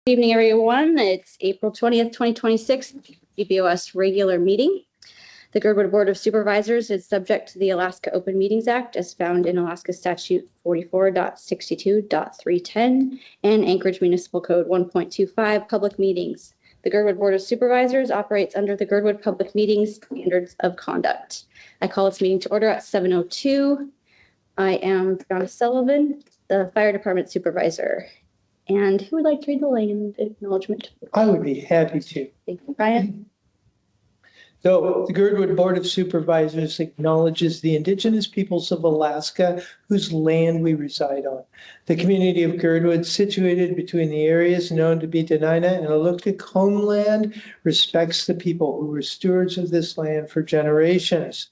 Good evening, everyone. It's April 20th, 2026, GBOS regular meeting. The Girdwood Board of Supervisors is subject to the Alaska Open Meetings Act as found in Alaska Statute 44.62.310 and Anchorage Municipal Code 1.25 Public Meetings. The Girdwood Board of Supervisors operates under the Girdwood Public Meetings Standards of Conduct. I call this meeting to order at 7:02. I am John Sullivan, the Fire Department Supervisor. And who would like to read the land acknowledgement? I would be happy to. Thank you, Brian. So the Girdwood Board of Supervisors acknowledges the indigenous peoples of Alaska whose land we reside on. The community of Girdwood, situated between the areas known to be Dena'ina and Aluktik homeland, respects the people who were stewards of this land for generations.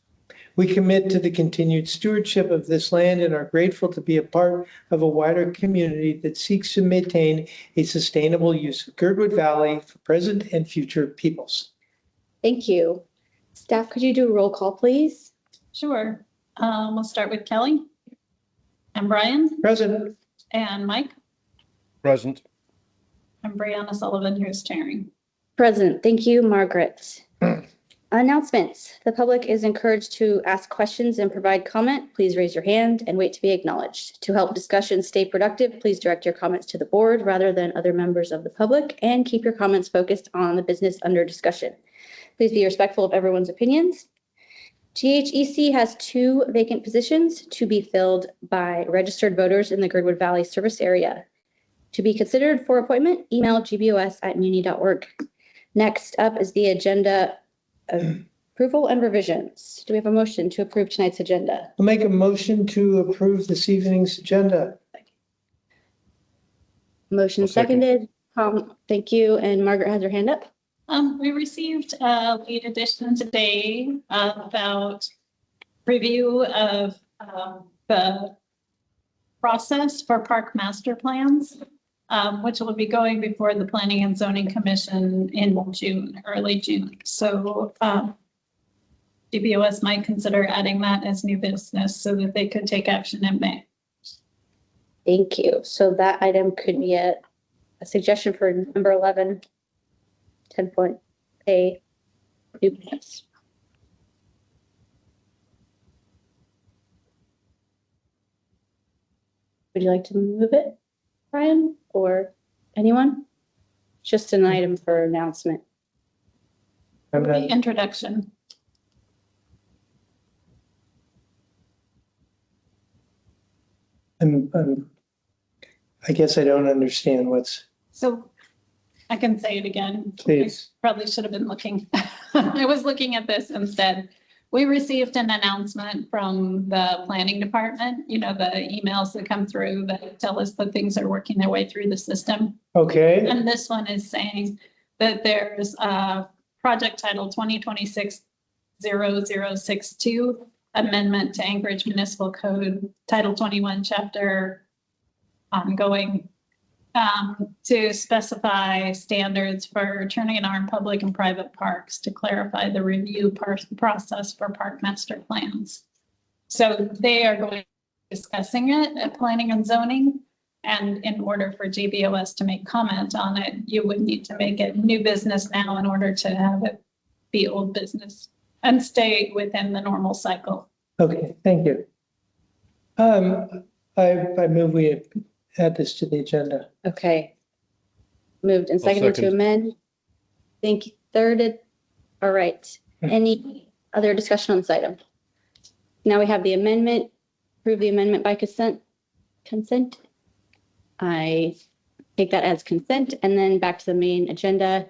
We commit to the continued stewardship of this land and are grateful to be a part of a wider community that seeks to maintain a sustainable use of Girdwood Valley for present and future peoples. Thank you. Staff, could you do a roll call, please? Sure. We'll start with Kelly and Brian Present. and Mike Present. and Brianna Sullivan, who's chairing. Present. Thank you, Margaret. Announcements. The public is encouraged to ask questions and provide comment. Please raise your hand and wait to be acknowledged. To help discussion stay productive, please direct your comments to the board rather than other members of the public and keep your comments focused on the business under discussion. Please be respectful of everyone's opinions. GHEC has 2 vacant positions to be filled by registered voters in the Girdwood Valley service area. To be considered for appointment, email gbos@muni.org. Next up is the agenda approval and revisions. Do we have a motion to approve tonight's agenda? I'll make a motion to approve this evening's agenda. Motion I'll second. seconded. Thank you. And Margaret has her hand up. We received a lead addition today about review of the process for park master plans, which will be going before the Planning and Zoning Commission in June, early June. So GBOS might consider adding that as new business so that they could take action in May. Thank you. So that item could be a suggestion for number 11, 10.A new business. Would you like to move it, Brian, or anyone? Just an item for announcement. I'm The not, introduction. I guess I don't understand what's, So I can say it again. Please. I probably should have been looking. I was looking at this instead. We received an announcement from the planning department, you know, the emails that come through that tell us that things are working their way through the system. okay, And this one is saying that there's a project title 2026-0062 amendment to Anchorage Municipal Code Title 21, Chapter ongoing to specify standards for turning on public and private parks to clarify the review process for park master plans. So they are going to be discussing it at planning and zoning. And in order for GBOS to make comment on it, you would need to make it new business now in order to have it be old business and stay within the normal cycle. okay, thank you. I move we add this to the agenda. Okay. Moved and I'll seconded to second. amend. Thank you. Thirded. All right. Any other discussion on this item? Now we have the amendment. Approve the amendment by consent. Consent. I take that as consent and then back to the main agenda.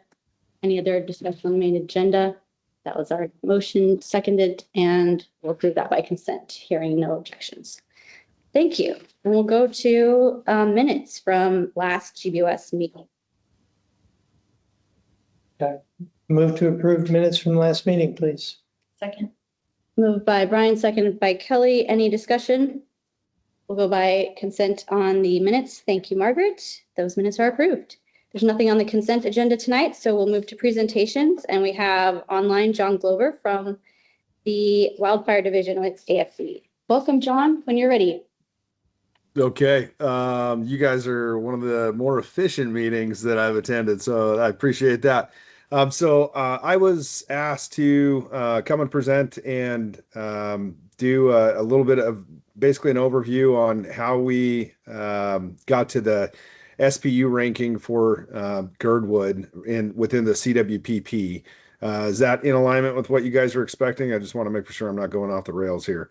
Any other discussion on the main agenda? That was our motion, seconded, and we'll approve that by consent, hearing no objections. Thank you. And we'll go to minutes from last GBOS meeting. Move to approve minutes from last meeting, please. Second. Moved by Brian, seconded by Kelly. Any discussion? We'll go by consent on the minutes. Thank you, Margaret. Those minutes are approved. There's nothing on the consent agenda tonight, so we'll move to presentations. And we have online John Glover from the Wildfire Division with AFC. Welcome, John, when you're ready. Okay. You guys are one of the more efficient meetings that I've attended, so I appreciate that. I was asked to come and present and do a little bit of basically an overview on how we got to the SPU ranking for Girdwood within the CWPP. Is that in alignment with what you guys are expecting? I just want to make sure I'm not going off the rails here.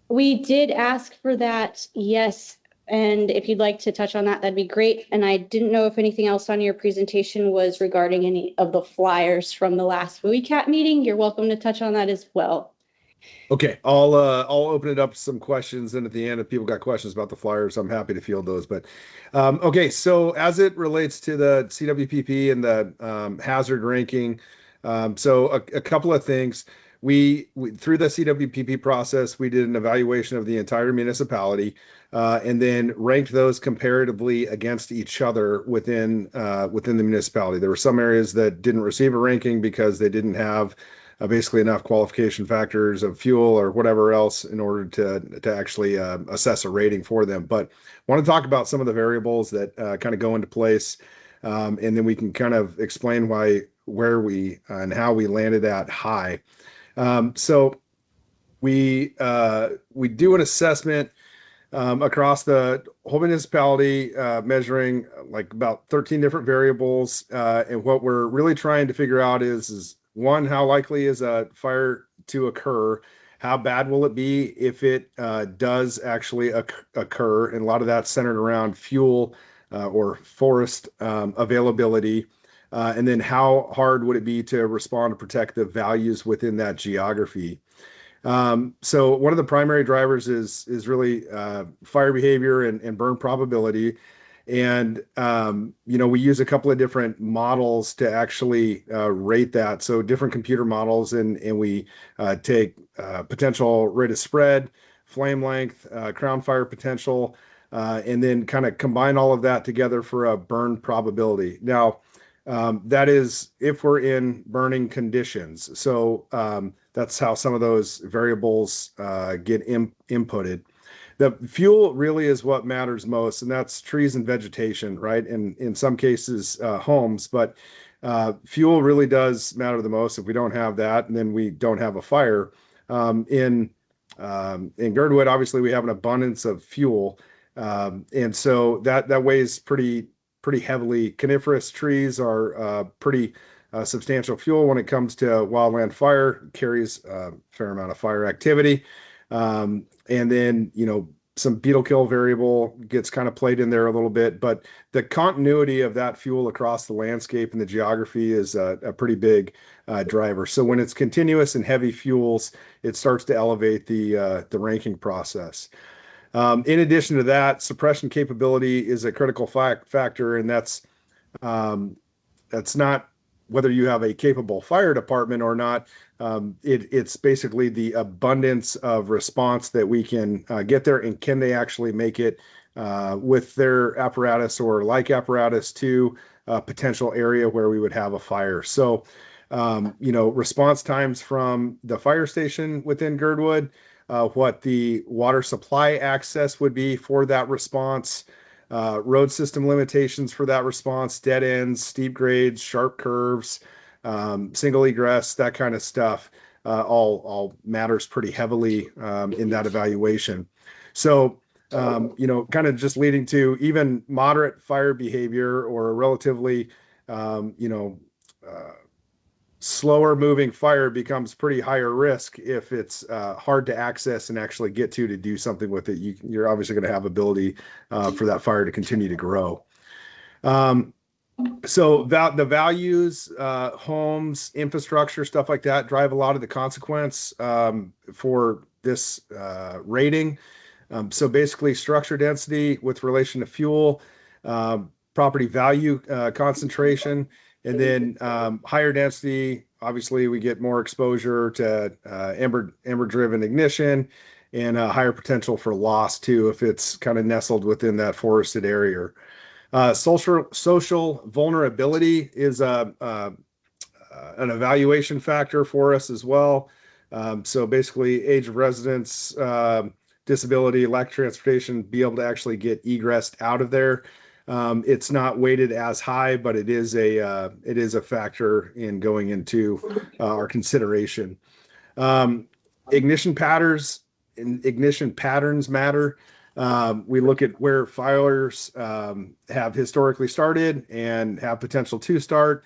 We did ask for that, yes. And if you'd like to touch on that, that'd be great. And I didn't know if anything else on your presentation was regarding any of the flyers from the last WCAT meeting. You're welcome to touch on that as well. Okay, I'll open it up to some questions, and at the end, if people got questions about the flyers, I'm happy to field those. But okay, so as it relates to the CWPP and the hazard ranking, a couple of things. We through the CWPP process, we did an evaluation of the entire municipality, and then ranked those comparatively against each other within the municipality. There were some areas that didn't receive a ranking because they didn't have basically enough qualification factors of fuel or whatever else in order to actually assess a rating for them. But I want to talk about some of the variables that kind of go into place, and then we can kind of explain where we and how we landed that high. We do an assessment across the whole municipality, measuring like about 13 different variables. And what we're really trying to figure out is one, how likely is a fire to occur? How bad will it be if it does actually occur? And a lot of that's centered around fuel or forest availability. And then how hard would it be to respond to protect the values within that geography? So one of the primary drivers is really fire behavior and burn probability. And, we use a couple of different models to actually rate that. So different computer models, and we take potential rate of spread, flame length, crown fire potential, and then kind of combine all of that together for a burn probability. Now, that is if we're in burning conditions. So that's how some of those variables get inputted. The fuel really is what matters most, and that's trees and vegetation, right? And in some cases, homes, but fuel really does matter the most. If we don't have that, then we don't have a fire. In Girdwood, obviously, we have an abundance of fuel, and so that weighs pretty heavily. Coniferous trees are pretty substantial fuel when it comes to wildland fire, carries a fair amount of fire activity. And then, some beetle kill variable gets kind of played in there a little bit, but the continuity of that fuel across the landscape and the geography is a pretty big driver. So when it's continuous and heavy fuels, it starts to elevate the ranking process. In addition to that, suppression capability is a critical factor, and that's not whether you have a capable fire department or not. It's basically the abundance of response that we can get there, and can they actually make it with their apparatus or like apparatus to a potential area where we would have a fire. So, response times from the fire station within Girdwood, what the water supply access would be for that response, road system limitations for that response, dead ends, steep grades, sharp curves, single egress, that kind of stuff, all matters pretty heavily in that evaluation. So, kind of just leading to even moderate fire behavior or a relatively, slower moving fire becomes pretty higher risk if it's hard to access and actually get to do something with it. You're obviously going to have ability for that fire to continue to grow. So the values, homes, infrastructure, stuff like that drive a lot of the consequence for this rating. So basically structure density with relation to fuel, property value concentration, and then higher density, obviously we get more exposure to ember-driven ignition, and higher potential for loss too if it's kind of nestled within that forested area. Social vulnerability is an evaluation factor for us as well. So basically age of residence, disability, lack of transportation, be able to actually get egressed out of there. It's not weighted as high, but it is a factor in going into our consideration. Ignition patterns matter. We look at where fires have historically started and have potential to start.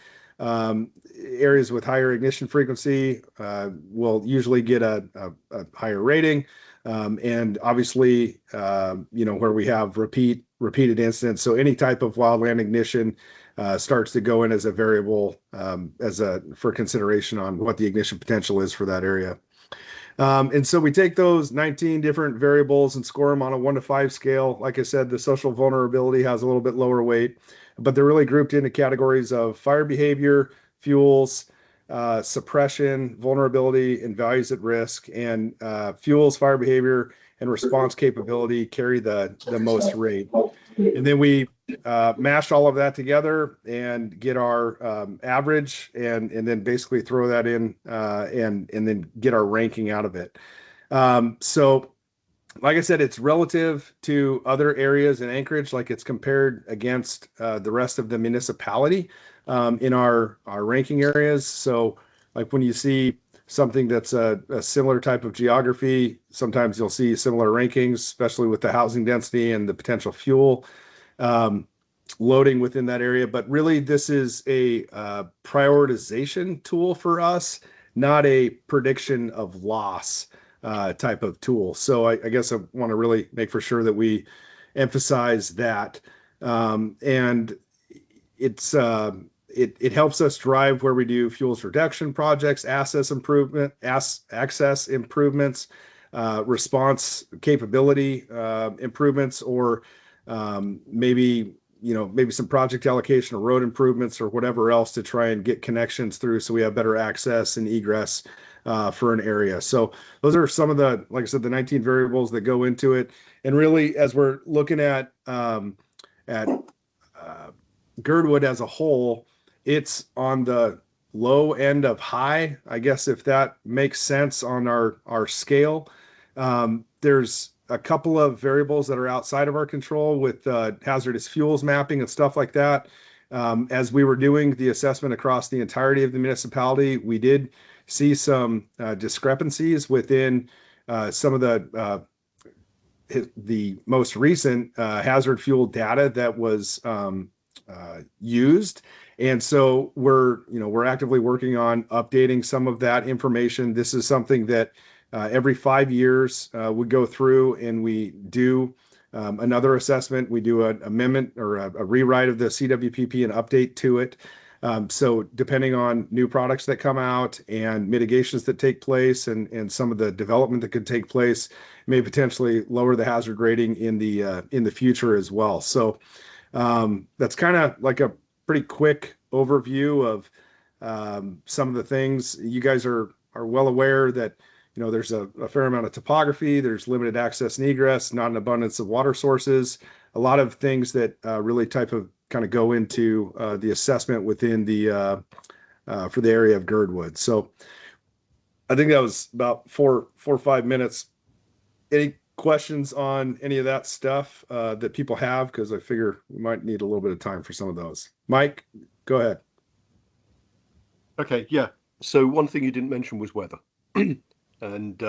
Areas with higher ignition frequency will usually get a higher rating. And obviously, where we have repeated incidents. So any type of wildland ignition starts to go in as a variable for consideration on what the ignition potential is for that area. And so we take those 19 different variables and score them on a 1 to 5 scale. Like I said, the social vulnerability has a little bit lower weight, but they're really grouped into categories of fire behavior, fuels, suppression, vulnerability, and values at risk. And fuels, fire behavior, and response capability carry the most rate. And then we mash all of that together and get our average, and then basically throw that in and then get our ranking out of it. So like I said, it's relative to other areas in Anchorage, like it's compared against the rest of the municipality in our ranking areas. So like when you see something that's a similar type of geography, sometimes you'll see similar rankings, especially with the housing density and the potential fuel loading within that area. But really, this is a prioritization tool for us, not a prediction of loss type of tool. So I guess I want to really make for sure that we emphasize that. And it helps us drive where we do fuels reduction projects, access improvements, response capability improvements, or maybe some project allocation or road improvements or whatever else to try and get connections through so we have better access and egress for an area. So those are some of the, like I said, the 19 variables that go into it. And really, as we're looking at Girdwood as a whole, it's on the low end of high, I guess, if that makes sense on our scale. There's a couple of variables that are outside of our control with hazardous fuels mapping and stuff like that. As we were doing the assessment across the entirety of the municipality, we did see some discrepancies within some of the most recent hazard fuel data that was used. And so we're actively working on updating some of that information. This is something that every 5 years we go through and we do another assessment. We do an amendment or a rewrite of the CWPP and update to it. So depending on new products that come out and mitigations that take place and some of the development that could take place may potentially lower the hazard rating in the future as well. So that's kind of like a pretty quick overview of some of the things. You guys are well aware that there's a fair amount of topography, there's limited access and egress, not an abundance of water sources, a lot of things that really kind of go into the assessment within the for the area of Girdwood. So I think that was about 4 or 5 minutes. Any questions on any of that stuff that people have? Because I figure we might need a little bit of time for some of those. Mike, go ahead. Okay, yeah. So one thing you didn't mention was weather. And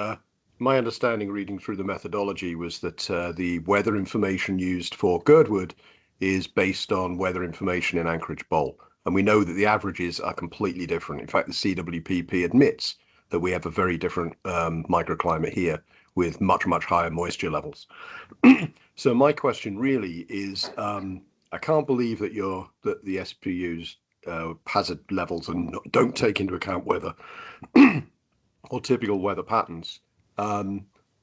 my understanding reading through the methodology was that the weather information used for Girdwood is based on weather information in Anchorage Bowl. And we know that the averages are completely different. In fact, the CWPP admits that we have a very different microclimate here with much, much higher moisture levels. So my question really is, I can't believe that the SPU's hazard levels and don't take into account weather or typical weather patterns.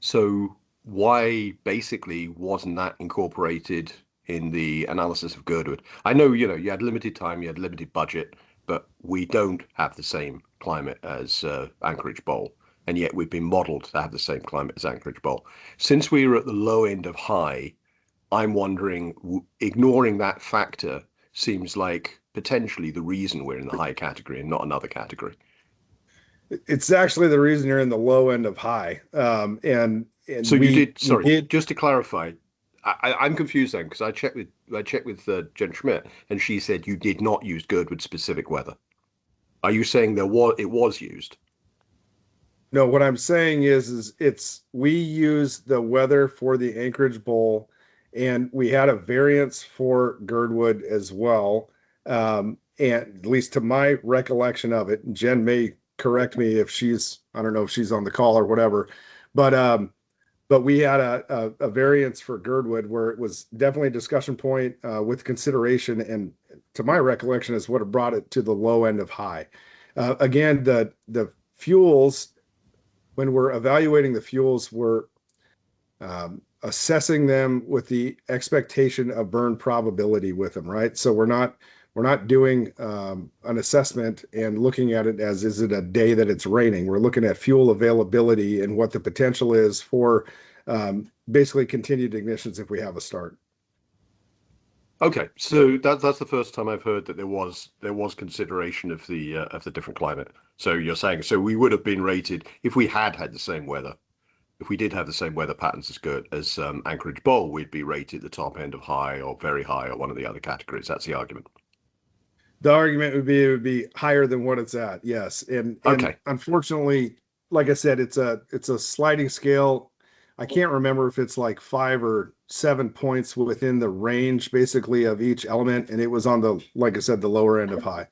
So why basically wasn't that incorporated in the analysis of Girdwood? I know, you had limited time, you had limited budget, but we don't have the same climate as Anchorage Bowl. And yet we've been modeled to have the same climate as Anchorage Bowl. Since we were at the low end of high, I'm wondering, ignoring that factor seems like potentially the reason we're in the high category and not another category. It's actually the reason you're in the low end of high. And So you did, we sorry, did. just to clarify, I'm confused then because I checked with Jen Schmidt and she said you did not use Girdwood specific weather. Are you saying it was used? No, what I'm saying is we use the weather for the Anchorage Bowl, and we had a variance for Girdwood as well. And at least to my recollection of it, Jen may correct me if I don't know if she's on the call or whatever, but we had a variance for Girdwood where it was definitely a discussion point with consideration, and to my recollection is what brought it to the low end of high. Again, the fuels, when we're evaluating the fuels, we're assessing them with the expectation of burn probability with them, right? So we're not doing an assessment and looking at it as, is it a day that it's raining? We're looking at fuel availability and what the potential is for basically continued ignitions if we have a start. Okay, so that's the first time I've heard that there was consideration of the different climate. So you're saying we would have been rated if we had the same weather. If we did have the same weather patterns as Anchorage Bowl, we'd be rated the top end of high or very high or one of the other categories. That's the argument. The argument would be it would be higher than what it's at. Yes, and Okay. Unfortunately, like I said, it's a sliding scale. I can't remember if it's like 5 or 7 points within the range, basically, of each element, and it was on the, like I said, the lower end of high.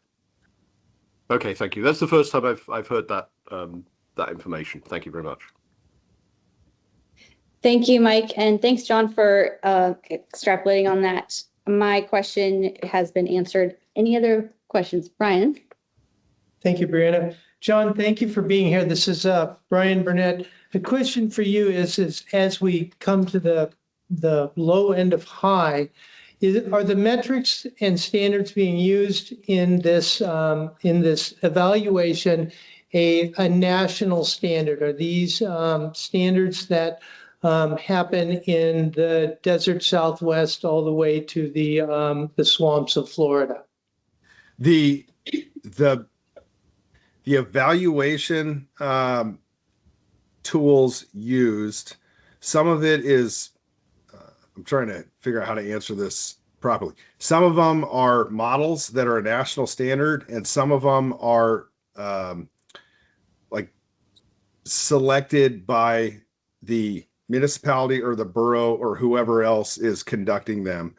Okay, thank you. That's the first time I've heard that that information. Thank you very much. Thank you, Mike, and thanks, John, for extrapolating on that. My question has been answered. Any other questions? Brian? Thank you, Brianna. John, thank you for being here. This is Brian Burnett. The question for you is as we come to the low end of high, are the metrics and standards being used in this evaluation a national standard? Are these standards that happen in the desert Southwest all the way to the swamps of Florida? The evaluation tools used, some of it is, I'm trying to figure out how to answer this properly. Some of them are models that are a national standard, and some of them are like selected by the municipality or the borough or whoever else is conducting them.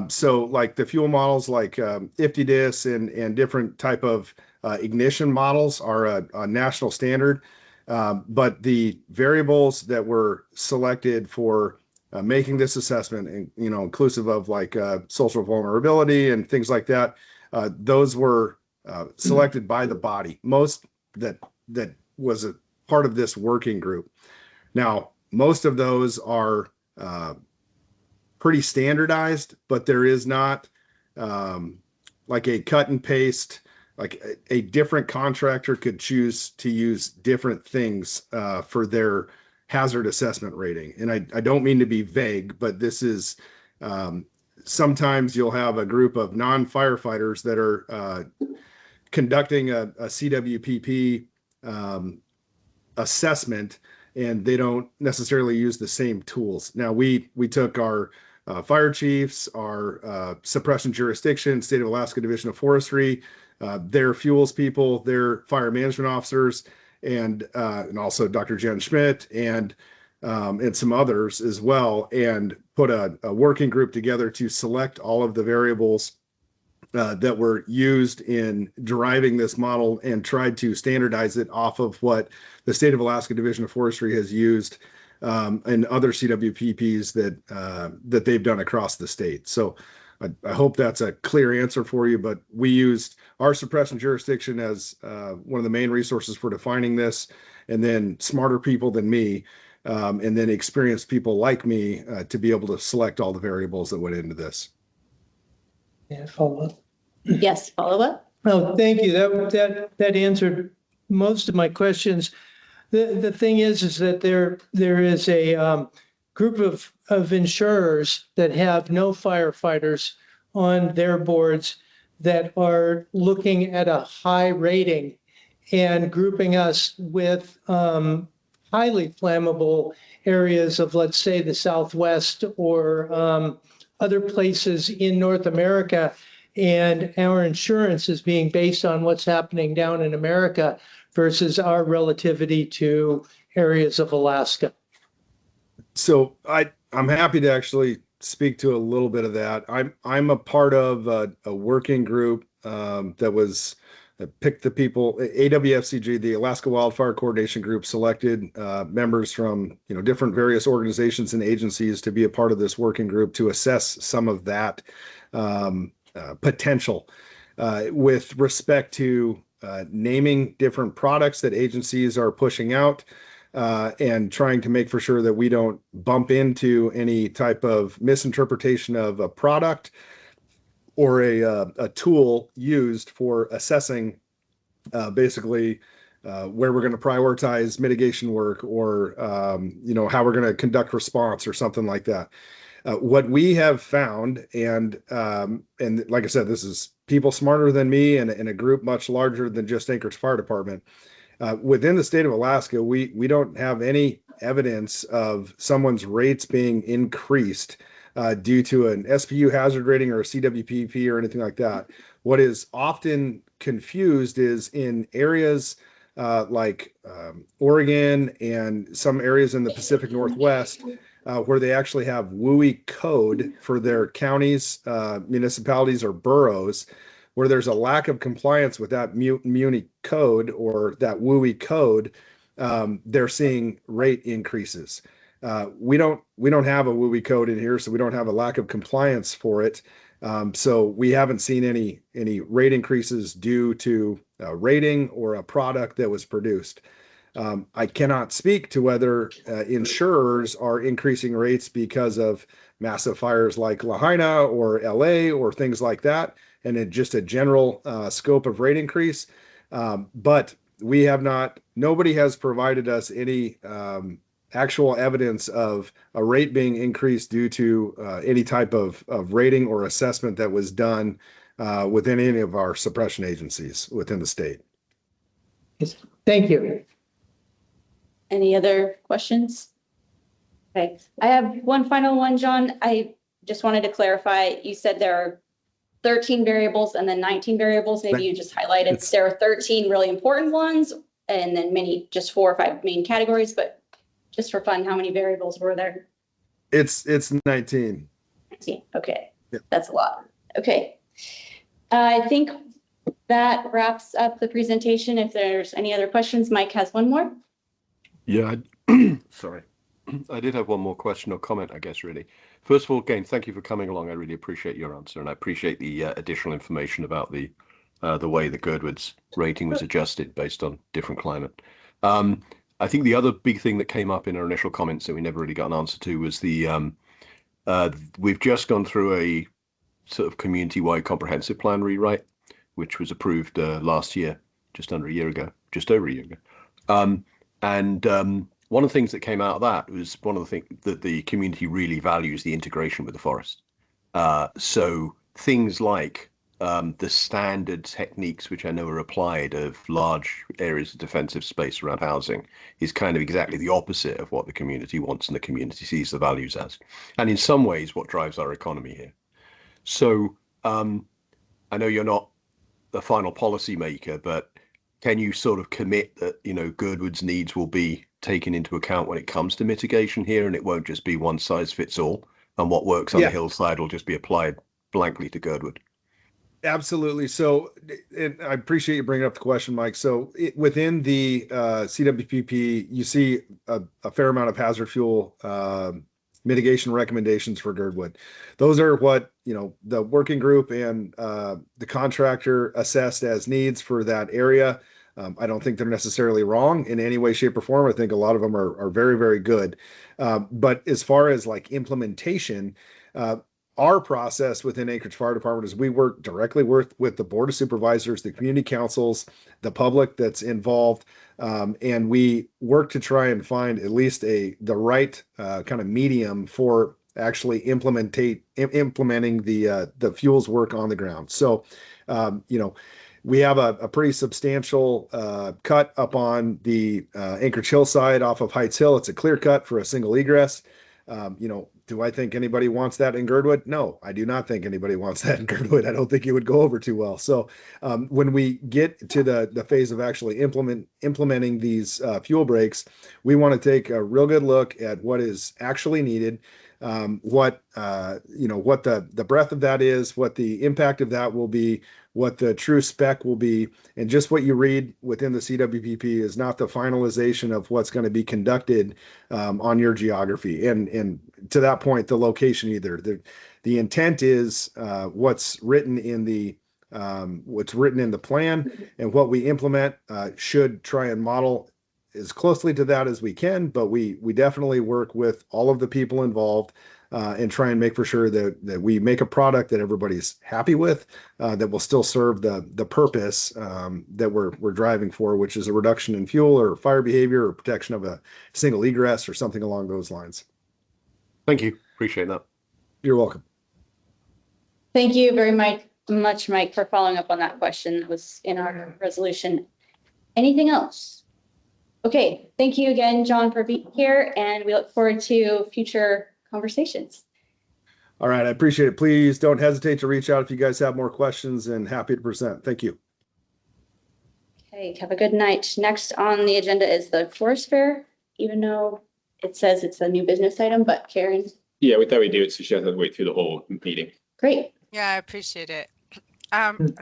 So like the fuel models like IFTDIS and different type of ignition models are a national standard. But the variables that were selected for making this assessment, and inclusive of like social vulnerability and things like that, those were selected by the body. Most that was a part of this working group. Now, most of those are pretty standardized, but there is not like a cut and paste. Like a different contractor could choose to use different things for their hazard assessment rating. And I don't mean to be vague, but this is sometimes you'll have a group of non-firefighters that are conducting a CWPP assessment, and they don't necessarily use the same tools. Now, we took our fire chiefs, our suppression jurisdiction, State of Alaska Division of Forestry, their fuels people, their fire management officers, and also Dr. Jen Schmidt and some others as well, and put a working group together to select all of the variables that were used in deriving this model and tried to standardize it off of what the State of Alaska Division of Forestry has used and other CWPPs that they've done across the state. So I hope that's a clear answer for you, but we used our suppression jurisdiction as one of the main resources for defining this, and then smarter people than me, and then experienced people like me to be able to select all the variables that went into this. Yeah, follow up. Yes, follow up. Oh, thank you. That answered most of my questions. The thing is that there is a group of insurers that have no firefighters on their boards that are looking at a high rating. and grouping us with highly flammable areas of, let's say, the Southwest or other places in North America. And our insurance is being based on what's happening down in America versus our relativity to areas of Alaska. So I'm happy to actually speak to a little bit of that. I'm a part of a working group that was picked the people. AWFCG, the Alaska Wildfire Coordination Group, selected members from different various organizations and agencies to be a part of this working group to assess some of that potential with respect to naming different products that agencies are pushing out. And trying to make for sure that we don't bump into any type of misinterpretation of a product or a tool used for assessing basically where we're going to prioritize mitigation work or how we're going to conduct response or something like that. What we have found, and like I said, this is people smarter than me and a group much larger than just Anchorage Fire Department. Within the state of Alaska, we don't have any evidence of someone's rates being increased due to an SPU hazard rating or a CWPP or anything like that. What is often confused is in areas like Oregon and some areas in the Pacific Northwest where they actually have WUI code for their counties, municipalities, or boroughs, where there's a lack of compliance with that muni code or that WUI code, they're seeing rate increases. We don't have a WUI code in here, so we don't have a lack of compliance for it. So we haven't seen any rate increases due to a rating or a product that was produced. I cannot speak to whether insurers are increasing rates because of massive fires like Lahaina or LA or things like that, and just a general scope of rate increase. But we have not, nobody has provided us any actual evidence of a rate being increased due to any type of rating or assessment that was done within any of our suppression agencies within the state. Yes. Thank you. Any other questions? Okay, I have one final one, John. I just wanted to clarify, you said there are 13 variables and then 19 variables. Maybe you just highlighted there are 13 really important ones and then maybe just 4 or 5 main categories, but just for fun, how many variables were there? It's 19. 19. Okay, Yep. That's a lot. Okay. I think that wraps up the presentation. If there's any other questions, Mike has one more. Yeah, sorry. I did have one more question or comment, I guess, really. First of all, again, thank you for coming along. I really appreciate your answer, and I appreciate the additional information about the way the Girdwood's rating was adjusted based on different climate. I think the other big thing that came up in our initial comments that we never really got an answer to was the we've just gone through a sort of community-wide comprehensive plan rewrite, which was approved last year, just over a year ago. One of the things that came out of that was one of the things that the community really values the integration with the forest. So things like the standard techniques, which I know are applied of large areas of defensive space around housing, is kind of exactly the opposite of what the community wants and the community sees the values as. And in some ways, what drives our economy here. So I know you're not the final policy maker, but can you sort of commit that, Girdwood's needs will be taken into account when it comes to mitigation here, and it won't just be one size fits all, and what works on the hillside will just be applied blankly to Girdwood? Absolutely. So, and I appreciate you bringing up the question, Mike. So within the CWPP, you see a fair amount of hazard fuel mitigation recommendations for Girdwood. Those are what, the working group and the contractor assessed as needs for that area. I don't think they're necessarily wrong in any way, shape, or form. I think a lot of them are very, very good. But as far as like implementation, our process within Anchorage Fire Department is we work directly with the Board of Supervisors, the community councils, the public that's involved, and we work to try and find at least the right kind of medium for actually implementing the fuels work on the ground. So, we have a pretty substantial cut up on the Anchorage Hill side off of Heights Hill. It's a clear cut for a single egress. Do I think anybody wants that in Girdwood? No, I do not think anybody wants that in Girdwood. I don't think it would go over too well. So when we get to the phase of actually implementing these fuel breaks, we want to take a real good look at what is actually needed, what the breadth of that is, what the impact of that will be, what the true spec will be, and just what you read within the CWPP is not the finalization of what's going to be conducted on your geography. And to that point, the location either. The intent is what's written in the plan, and what we implement should try and model as closely to that as we can, but we definitely work with all of the people involved and try and make for sure that we make a product that everybody's happy with, that will still serve the purpose that we're driving for, which is a reduction in fuel or fire behavior or protection of a single egress or something along those lines. Thank you. Appreciate that. You're welcome. Thank you very much, Mike, for following up on that question that was in our resolution. Anything else? Okay, thank you again, John, for being here, and we look forward to future conversations. All right, I appreciate it. Please don't hesitate to reach out if you guys have more questions, and happy to present. Thank you. Okay, have a good night. Next on the agenda is the Forest Fair, even though it says it's a new business item, but Karen. Yeah, we thought we'd do it so she doesn't have to wait through the whole meeting. Great. Yeah, I appreciate it.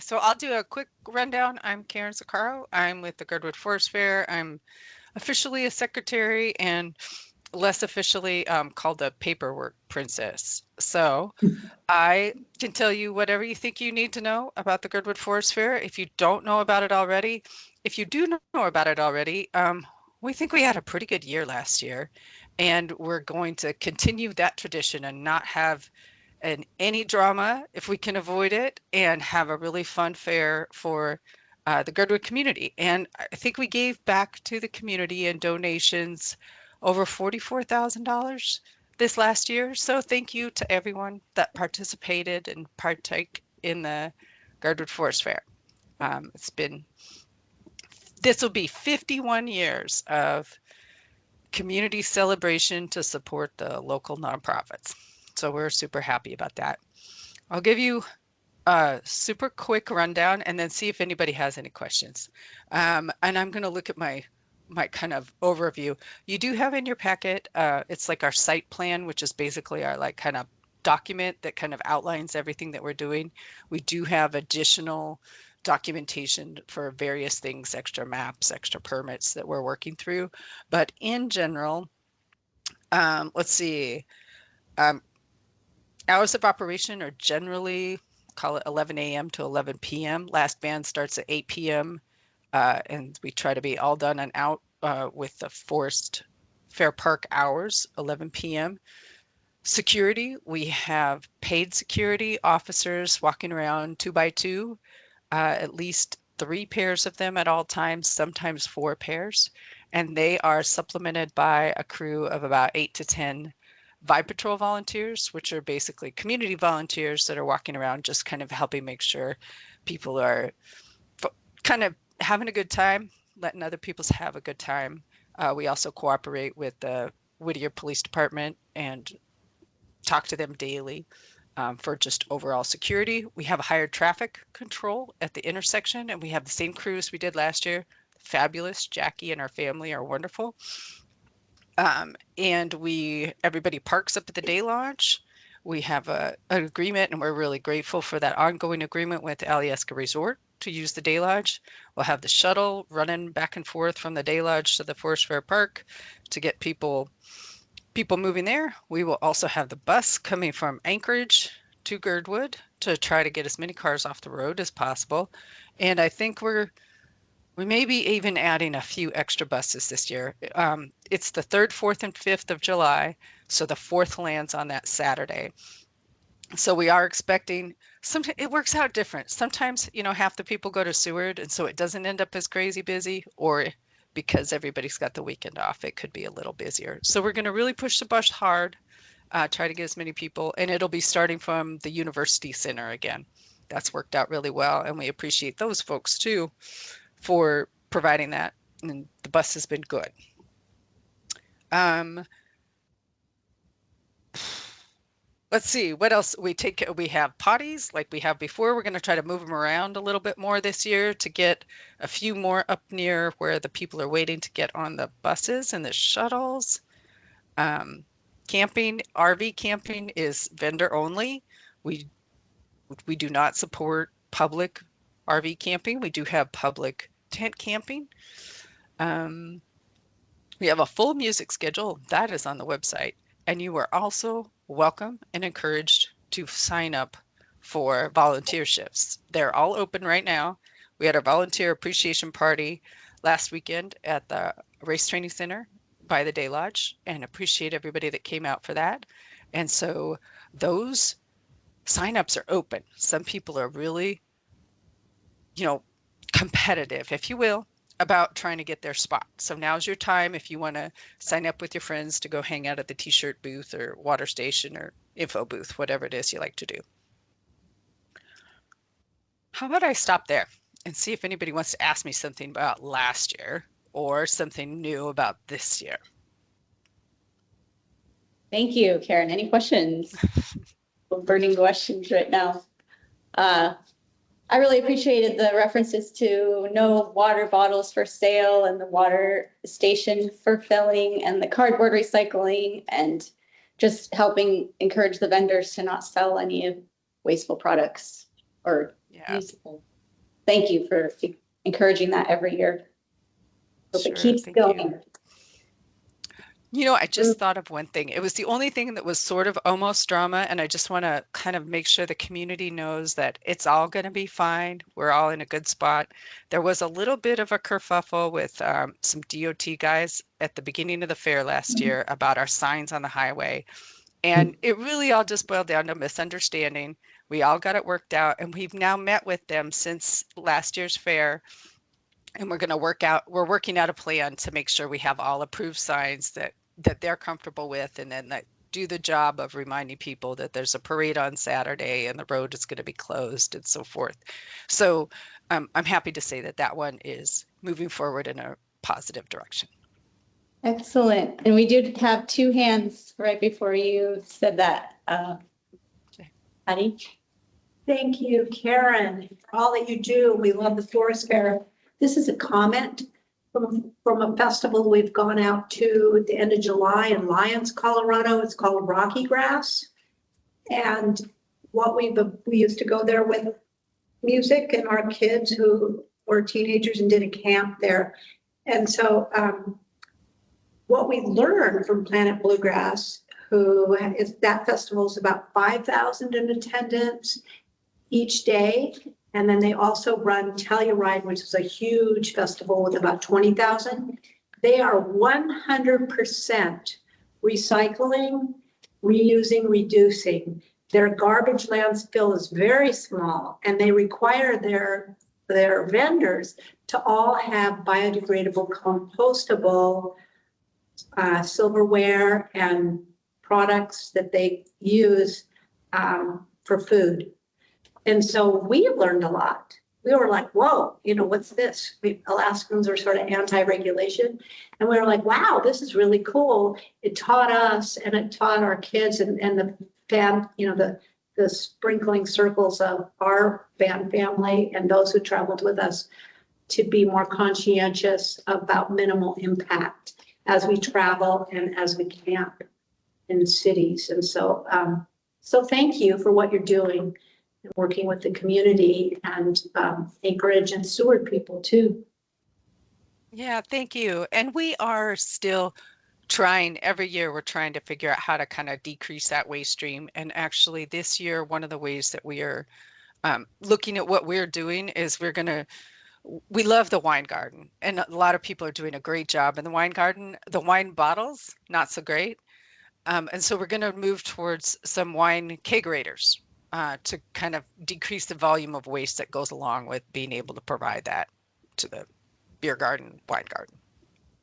So I'll do a quick rundown. I'm Karen Zaccaro. I'm with the Girdwood Forest Fair. I'm officially a secretary and less officially called a paperwork princess. So I can tell you whatever you think you need to know about the Girdwood Forest Fair. If you don't know about it already, if you do know about it already, we think we had a pretty good year last year, and we're going to continue that tradition and not have any drama if we can avoid it, and have a really fun fair for the Girdwood community. And I think we gave back to the community in donations over $44,000 this last year. So thank you to everyone that participated and partake in the Girdwood Forest Fair. This will be 51 years of community celebration to support the local nonprofits. So we're super happy about that. I'll give you a super quick rundown and then see if anybody has any questions. And I'm going to look at my kind of overview. You do have in your packet, it's like our site plan, which is basically our like kind of document that kind of outlines everything that we're doing. We do have additional documentation for various things, extra maps, extra permits that we're working through. But in general, let's see. Hours of operation are generally, call it 11 a.m. to 11 p.m. Last band starts at 8 p.m. And we try to be all done and out with the Forest Fair Park hours, 11 p.m. Security, we have paid security officers walking around 2 by 2, at least 3 pairs of them at all times, sometimes 4 pairs. And they are supplemented by a crew of about 8 to 10 Vibe Patrol volunteers, which are basically community volunteers that are walking around just kind of helping make sure people are kind of having a good time, letting other people have a good time. We also cooperate with the Whittier Police Department and talk to them daily for just overall security. We have a hired traffic control at the intersection, and we have the same crews we did last year. Fabulous. Jackie and our family are wonderful. And everybody parks up at the day launch. We have an agreement, and we're really grateful for that ongoing agreement with Alyeska Resort to use the day lodge. We'll have the shuttle running back and forth from the day lodge to the Forest Fair Park to get people moving there. We will also have the bus coming from Anchorage to Girdwood to try to get as many cars off the road as possible. And I think we may be even adding a few extra buses this year. It's the 3rd, 4th, and 5th of July, so the 4th lands on that Saturday. So we are expecting, sometimes it works out different. Sometimes, half the people go to Seward, and so it doesn't end up as crazy busy, or because everybody's got the weekend off, it could be a little busier. So we're going to really push the bus hard, try to get as many people, and it'll be starting from the University Center again. that's worked out really well. And we appreciate those folks too for providing that. And the bus has been good. Let's see what else we have potties like we have before. We're going to try to move them around a little bit more this year to get a few more up near where the people are waiting to get on the buses and the shuttles. Camping, RV camping is vendor only. We do not support public RV camping. We do have public tent camping. We have a full music schedule that is on the website, and you are also welcome and encouraged to sign up for volunteer shifts. They're all open right now. We had our volunteer appreciation party last weekend at the Race Training Center by the Day Lodge, and appreciate everybody that came out for that. And so those signups are open. Some people are really, competitive, if you will, about trying to get their spot. So now's your time if you want to sign up with your friends to go hang out at the t-shirt booth or water station or info booth, whatever it is you like to do. How about I stop there and see if anybody wants to ask me something about last year or something new about this year. Thank you, Karen. Any questions? Burning questions right now. I really appreciated the references to no water bottles for sale and the water station for filling and the cardboard recycling, and just helping encourage the vendors to not sell any of wasteful products or useful. Thank you for encouraging that every year. Hope it keeps going. I just thought of one thing. It was the only thing that was sort of almost drama, and I just want to kind of make sure the community knows that it's all going to be fine. We're all in a good spot. There was a little bit of a kerfuffle with some DOT guys at the beginning of the fair last year about our signs on the highway, and it really all just boiled down to misunderstanding. We all got it worked out, and we've now met with them since last year's fair. And we're working out a plan to make sure we have all approved signs that they're comfortable with, and then that do the job of reminding people that there's a parade on Saturday and the road is going to be closed and so forth. So I'm happy to say that one is moving forward in a positive direction. Excellent. And we did have two hands right before you said that. Patty? Thank you, Karen, for all that you do. We love the Forest Fair. This is a comment from a festival we've gone out to at the end of July in Lyons, Colorado. It's called Rocky Grass. And we used to go there with music and our kids who were teenagers and did a camp there. And so what we learned from Planet Bluegrass, that festival is about 5,000 in attendance each day. And then they also run Telluride, which is a huge festival with about 20,000. They are 100% recycling, reusing, reducing. Their garbage landfill is very small, and they require their vendors to all have biodegradable, compostable silverware and products that they use for food. And so we learned a lot. We were like, whoa, what's this? Alaskans are sort of anti-regulation. And we were like, wow, this is really cool. It taught us and it taught our kids and the the sprinkling circles of our band family and those who traveled with us to be more conscientious about minimal impact as we travel and as we camp in cities. And so, so thank you for what you're doing and working with the community and Anchorage and Seward people too. Yeah, thank you. And we are still trying, every year we're trying to figure out how to kind of decrease that waste stream. And actually this year, one of the ways that we are looking at what we're doing is we love the wine garden, and a lot of people are doing a great job in the wine garden. The wine bottles, not so great. And so we're going to move towards some wine kegerators to kind of decrease the volume of waste that goes along with being able to provide that to the beer garden, wine garden.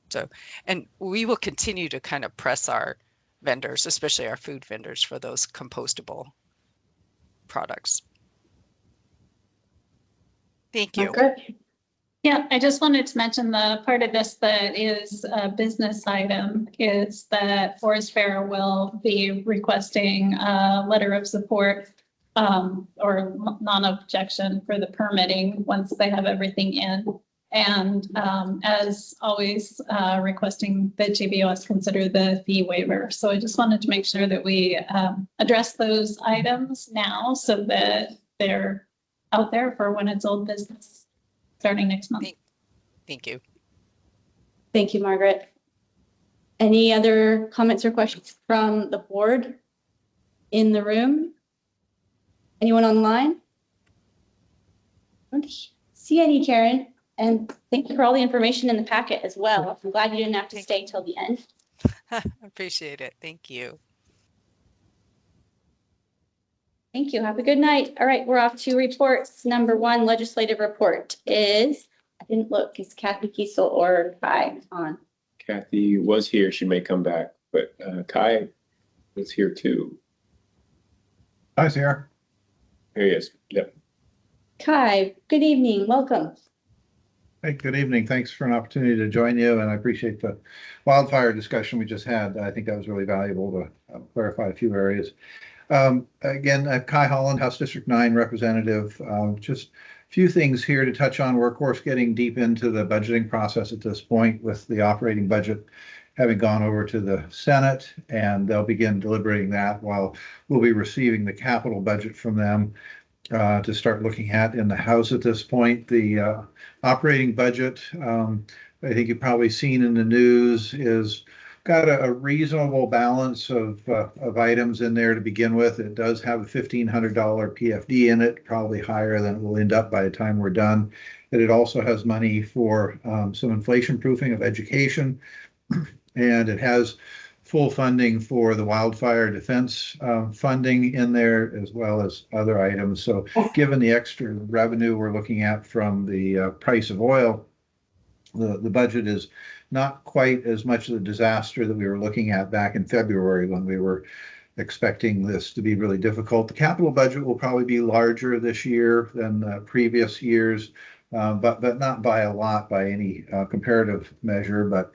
So, and we will continue to kind of press our vendors, especially our food vendors, for those compostable products. Thank you. Margaret? Yeah, I just wanted to mention the part of this that is a business item is that Forest Fair will be requesting a letter of support or non-objection for the permitting once they have everything in. And as always, requesting that GBOS consider the fee waiver. So I just wanted to make sure that we address those items now so that they're out there for when it's old business starting next month. Thank you. Thank you, Margaret. Any other comments or questions from the board in the room? Anyone online? I don't see any, Karen. And thank you for all the information in the packet as well. I'm glad you didn't have to stay till the end. Appreciate it. Thank you. Thank you. Have a good night. All right, we're off to reports. Number 1, legislative report is, I didn't look, is Kathy Kiesel or Kai on? Kathy was here. She may come back, but Kai was here too. Hi, Sarah. Here he is. Yep. Kai, good evening. Welcome. Hey, good evening. Thanks for an opportunity to join you, and I appreciate the wildfire discussion we just had. I think that was really valuable to clarify a few areas. Again, Kai Holland, House District 9 representative. Just a few things here to touch on. We're, of course, getting deep into the budgeting process at this point with the operating budget having gone over to the Senate, and they'll begin deliberating that while we'll be receiving the capital budget from them to start looking at in the House at this point. The operating budget, I think you've probably seen in the news, is got a reasonable balance of items in there to begin with. It does have a $1,500 PFD in it, probably higher than it will end up by the time we're done. But it also has money for some inflation proofing of education, and it has full funding for the wildfire defense funding in there, as well as other items. So given the extra revenue we're looking at from the price of oil, the budget is not quite as much of a disaster that we were looking at back in February when we were expecting this to be really difficult. The capital budget will probably be larger this year than previous years, but not by a lot by any comparative measure. But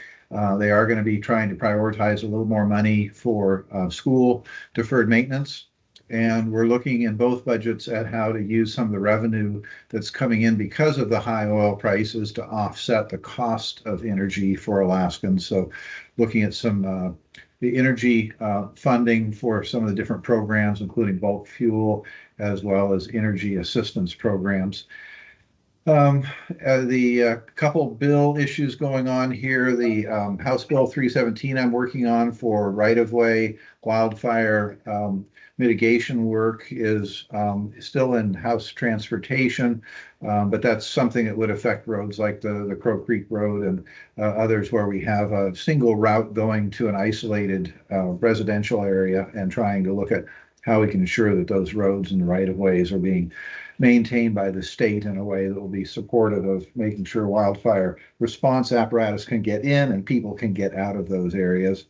they are going to be trying to prioritize a little more money for school deferred maintenance. And we're looking in both budgets at how to use some of the revenue that's coming in because of the high oil prices to offset the cost of energy for Alaskans. So looking at some the energy funding for some of the different programs, including bulk fuel, as well as energy assistance programs. The couple bill issues going on here, the House Bill 317 I'm working on for right-of-way wildfire mitigation work is still in House Transportation, but that's something that would affect roads like the Crow Creek Road and others where we have a single route going to an isolated residential area, and trying to look at how we can ensure that those roads and right-of-ways are being maintained by the state in a way that will be supportive of making sure wildfire response apparatus can get in and people can get out of those areas.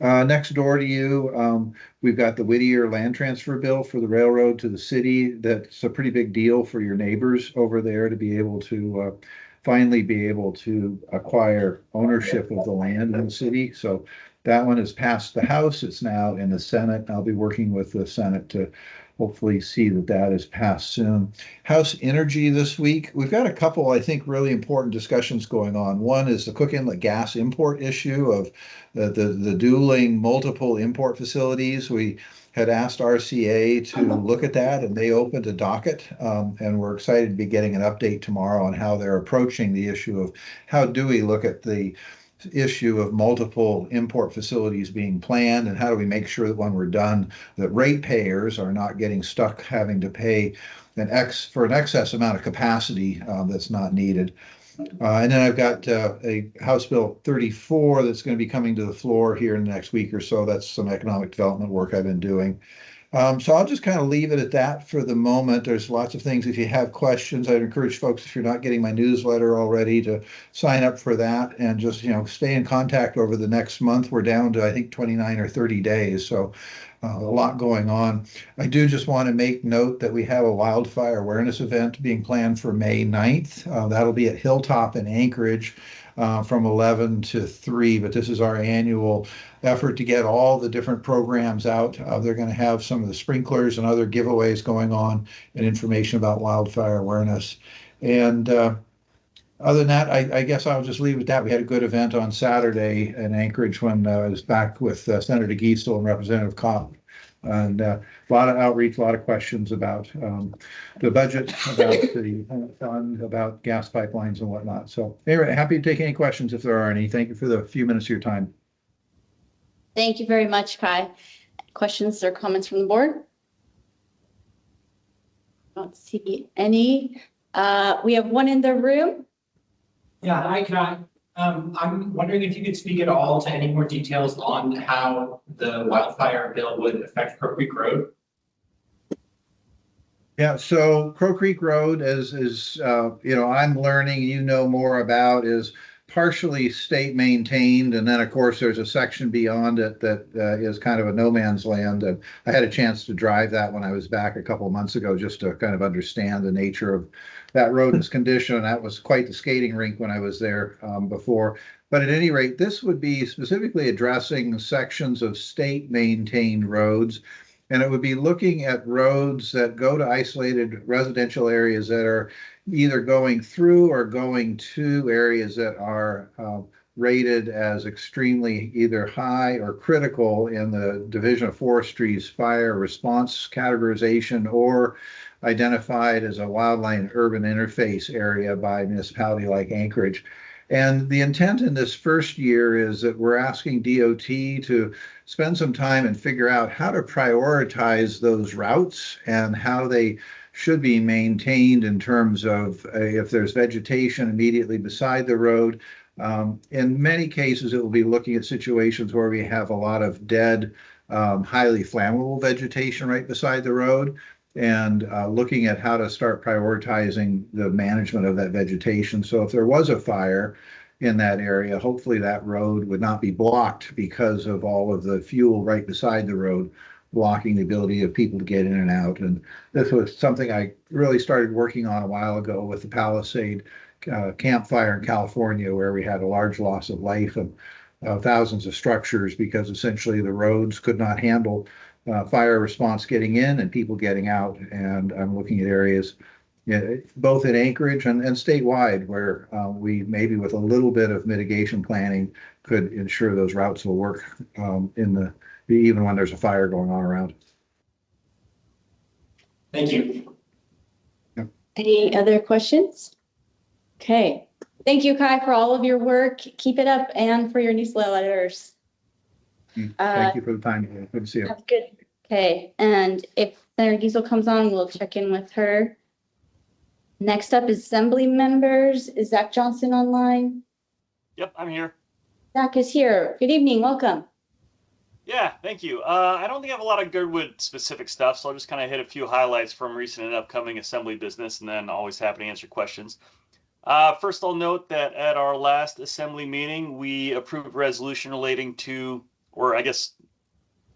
Next door to you, we've got the Whittier land transfer bill for the railroad to the city. That's a pretty big deal for your neighbors over there to be able to finally be able to acquire ownership of the land in the city. So that one has passed the House. It's now in the Senate. I'll be working with the Senate to hopefully see that that is passed soon. House Energy this week, we've got a couple, I think, really important discussions going on. One is the Cook Inlet gas import issue of the dueling multiple import facilities. We had asked RCA to look at that, and they opened a docket, and we're excited to be getting an update tomorrow on how they're approaching the issue of how do we look at the issue of multiple import facilities being planned, and how do we make sure that when we're done that ratepayers are not getting stuck having to pay an excess amount of capacity that's not needed. And then I've got a House Bill 34 that's going to be coming to the floor here in the next week or so. That's some economic development work I've been doing. So I'll just kind of leave it at that for the moment. There's lots of things. If you have questions, I'd encourage folks, if you're not getting my newsletter already, to sign up for that and just, stay in contact over the next month. We're down to, I think, 29 or 30 days. So a lot going on. I do just want to make note that we have a wildfire awareness event being planned for May 9th. That'll be at Hilltop in Anchorage from 11 to 3, but this is our annual effort to get all the different programs out. They're going to have some of the sprinklers and other giveaways going on and information about wildfire awareness. And other than that, I guess I'll just leave it at that. We had a good event on Saturday in Anchorage when I was back with Senator Giesel and Representative Kopp. And a lot of outreach, a lot of questions about the budget, about the fund, about gas pipelines and whatnot. So anyway, happy to take any questions if there are any. Thank you for the few minutes of your time. Thank you very much, Kai. Questions or comments from the board? Don't see any. We have one in the room. Yeah, hi, Kai. I'm wondering if you could speak at all to any more details on how the wildfire bill would affect Crow Creek Road. Yeah, so Crow Creek Road is I'm learning, more about, is partially state maintained, and then of course there's a section beyond it that is kind of a no man's land. And I had a chance to drive that when I was back a couple of months ago, just to kind of understand the nature of that road and its condition. And that was quite the skating rink when I was there before. But at any rate, this would be specifically addressing sections of state maintained roads. And it would be looking at roads that go to isolated residential areas that are either going through or going to areas that are rated as extremely either high or critical in the Division of Forestry's fire response categorization, or identified as a wildland urban interface area by a municipality like Anchorage. And the intent in this first year is that we're asking DOT to spend some time and figure out how to prioritize those routes and how they should be maintained in terms of if there's vegetation immediately beside the road. In many cases, it will be looking at situations where we have a lot of dead, highly flammable vegetation right beside the road, and looking at how to start prioritizing the management of that vegetation. So if there was a fire in that area, hopefully that road would not be blocked because of all of the fuel right beside the road, blocking the ability of people to get in and out. And this was something I really started working on a while ago with the Palisade campfire in California, where we had a large loss of life and thousands of structures because essentially the roads could not handle fire response getting in and people getting out. And I'm looking at areas both in Anchorage and statewide where we maybe with a little bit of mitigation planning could ensure those routes will work even when there's a fire going on around. Thank you. Yep. Any other questions? Okay. Thank you, Kai, for all of your work. Keep it up, and for your newsletters. Thank you for the time. Good to see you. That's good. Okay. And if Senator Giesel comes on, we'll check in with her. Next up is Assembly members. Is Zach Johnson online? Yep, I'm here. Zach is here. Good evening. Welcome. Yeah, thank you. I don't think I have a lot of Girdwood specific stuff, so I'll just kind of hit a few highlights from recent and upcoming Assembly business, and then always happy to answer questions. First, I'll note that at our last Assembly meeting, we approved a resolution relating to, or I guess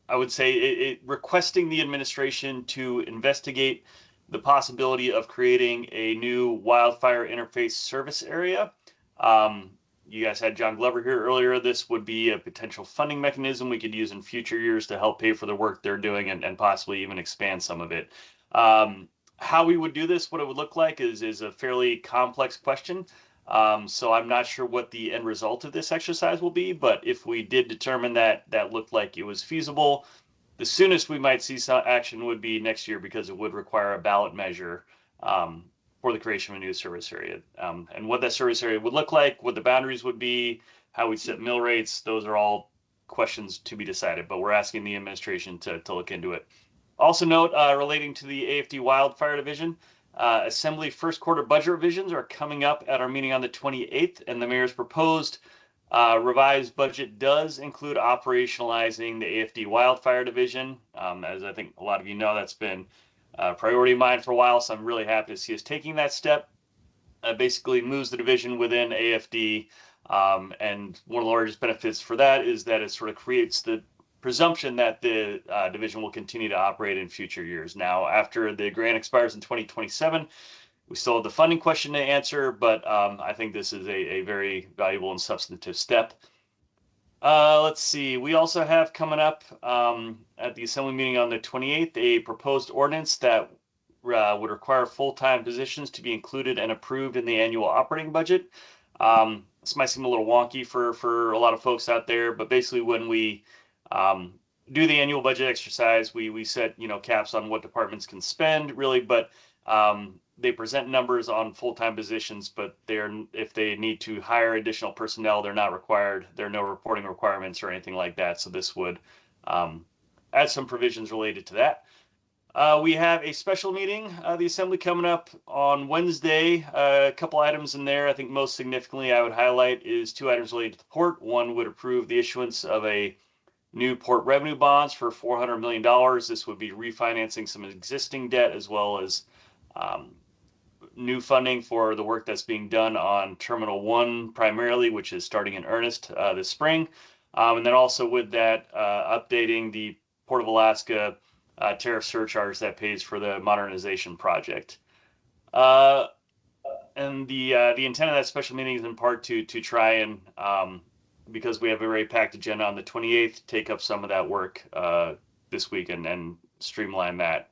I would say requesting the administration to investigate the possibility of creating a new wildfire interface service area. You guys had John Glover here earlier. This would be a potential funding mechanism we could use in future years to help pay for the work they're doing and possibly even expand some of it. How we would do this, what it would look like is a fairly complex question. So I'm not sure what the end result of this exercise will be, but if we did determine that that looked like it was feasible, the soonest we might see some action would be next year, because it would require a ballot measure for the creation of a new service area. And what that service area would look like, what the boundaries would be, how we set mill rates, those are all questions to be decided, but we're asking the administration to look into it. Also note, relating to the AFD Wildfire Division, Assembly first quarter budget revisions are coming up at our meeting on the 28th, and the mayor's proposed Revised budget does include operationalizing the AFD wildfire division. As I think a lot of you know, that's been a priority of mine for a while, so I'm really happy to see us taking that step. Basically moves the division within AFD, and one of the largest benefits for that is that it sort of creates the presumption that the division will continue to operate in future years. Now, after the grant expires in 2027, we still have the funding question to answer, but I think this is a very valuable and substantive step. Let's see. We also have coming up at the Assembly meeting on the 28th, a proposed ordinance that would require full-time positions to be included and approved in the annual operating budget. This might seem a little wonky for a lot of folks out there, but basically when we do the annual budget exercise, we set caps on what departments can spend really, but they present numbers on full-time positions, but if they need to hire additional personnel, they're not required. There are no reporting requirements or anything like that. So this would add some provisions related to that. We have a special meeting, the Assembly coming up on Wednesday. A couple items in there. I think most significantly I would highlight is 2 items related to the port. One would approve the issuance of a new port revenue bonds for $400 million. This would be refinancing some existing debt as well as new funding for the work that's being done on Terminal 1 primarily, which is starting in earnest this spring. And then also with that, updating the Port of Alaska tariff surcharge that pays for the modernization project. And the intent of that special meeting is in part to try and, because we have a very packed agenda on the 28th, take up some of that work this week and streamline that.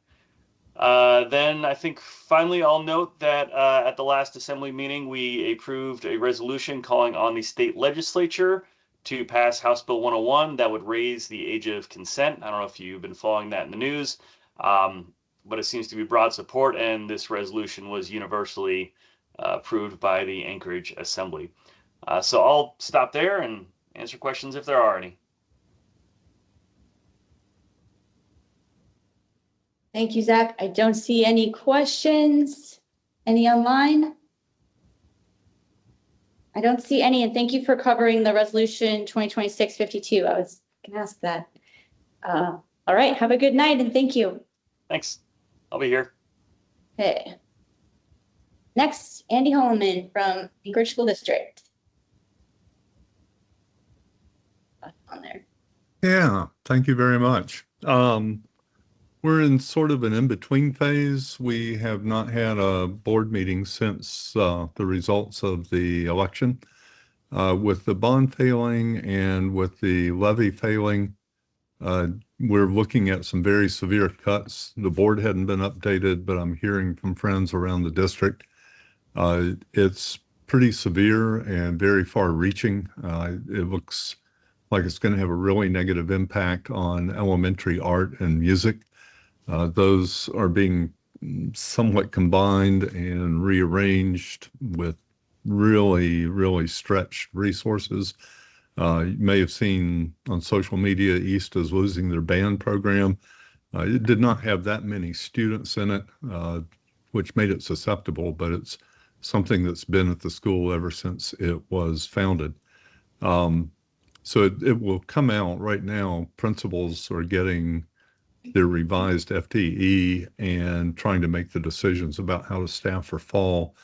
Then I think finally I'll note that at the last Assembly meeting, we approved a resolution calling on the state legislature to pass House Bill 101 that would raise the age of consent. I don't know if you've been following that in the news, but it seems to be broad support, and this resolution was universally approved by the Anchorage Assembly. So I'll stop there and answer questions if there are any. Thank you, Zach. I don't see any questions. Any online? I don't see any, and thank you for covering the resolution 2026-52. I was going to ask that. All right, have a good night and thank you. Thanks. I'll be here. Okay. Next, Andy Holloman from Anchorage School District. On there. Yeah, thank you very much. We're in sort of an in-between phase. We have not had a board meeting since the results of the election. With the bond failing and with the levy failing, we're looking at some very severe cuts. The board hadn't been updated, but I'm hearing from friends around the district. It's pretty severe and very far-reaching. It looks like it's going to have a really negative impact on elementary art and music. Those are being somewhat combined and rearranged with really, really stretched resources. You may have seen on social media, East is losing their band program. It did not have that many students in it, which made it susceptible, but it's something that's been at the school ever since it was founded. So it will come out right now. Principals are getting their revised FTE and trying to make the decisions about how to staff for fall.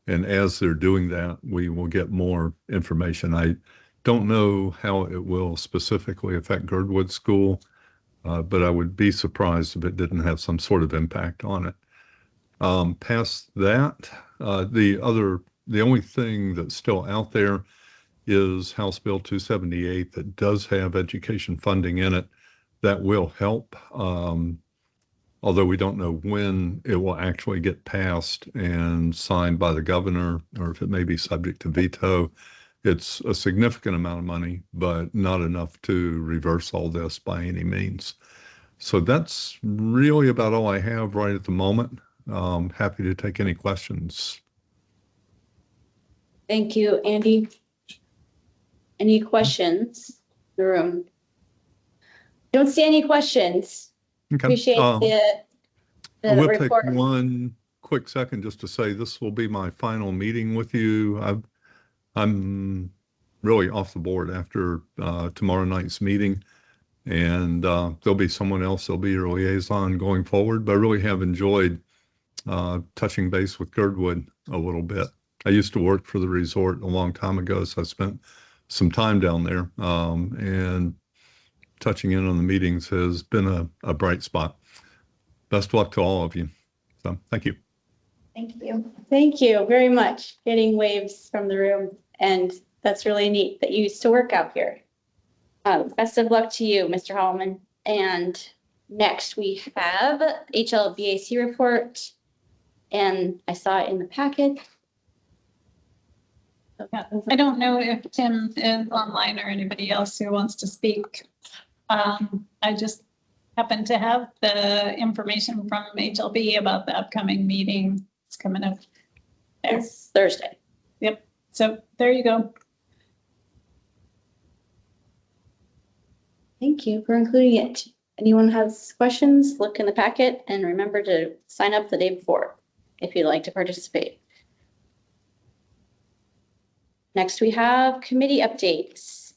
And as they're doing that, we will get more information. I don't know how it will specifically affect Girdwood School, but I would be surprised if it didn't have some sort of impact on it. Past that, the only thing that's still out there is House Bill 278 that does have education funding in it. That will help, although we don't know when it will actually get passed and signed by the governor, or if it may be subject to veto. It's a significant amount of money, but not enough to reverse all this by any means. So that's really about all I have right at the moment. Happy to take any questions. Thank you, Andy. Any questions in the room? Don't see any questions. Okay. Appreciate the We'll report. take one quick second just to say this will be my final meeting with you. I'm really off the board after tomorrow night's meeting. And there'll be someone else, there'll be your liaison going forward. But I really have enjoyed touching base with Girdwood a little bit. I used to work for the resort a long time ago, so I spent some time down there. And touching in on the meetings has been a bright spot. Best of luck to all of you. So thank you. Thank you. Thank you very much. Getting waves from the room, and that's really neat that you used to work out here. Best of luck to you, Mr. Hallman. And next we have HLBAC report, and I saw it in the packet. Yeah, I don't know if Tim is online or anybody else who wants to speak. I just happen to have the information from HLB about the upcoming meeting. It's coming up there. It's Thursday. Yep. So there you go. Thank you for including it. Anyone has questions, look in the packet, and remember to sign up the day before if you'd like to participate. Next, we have committee updates.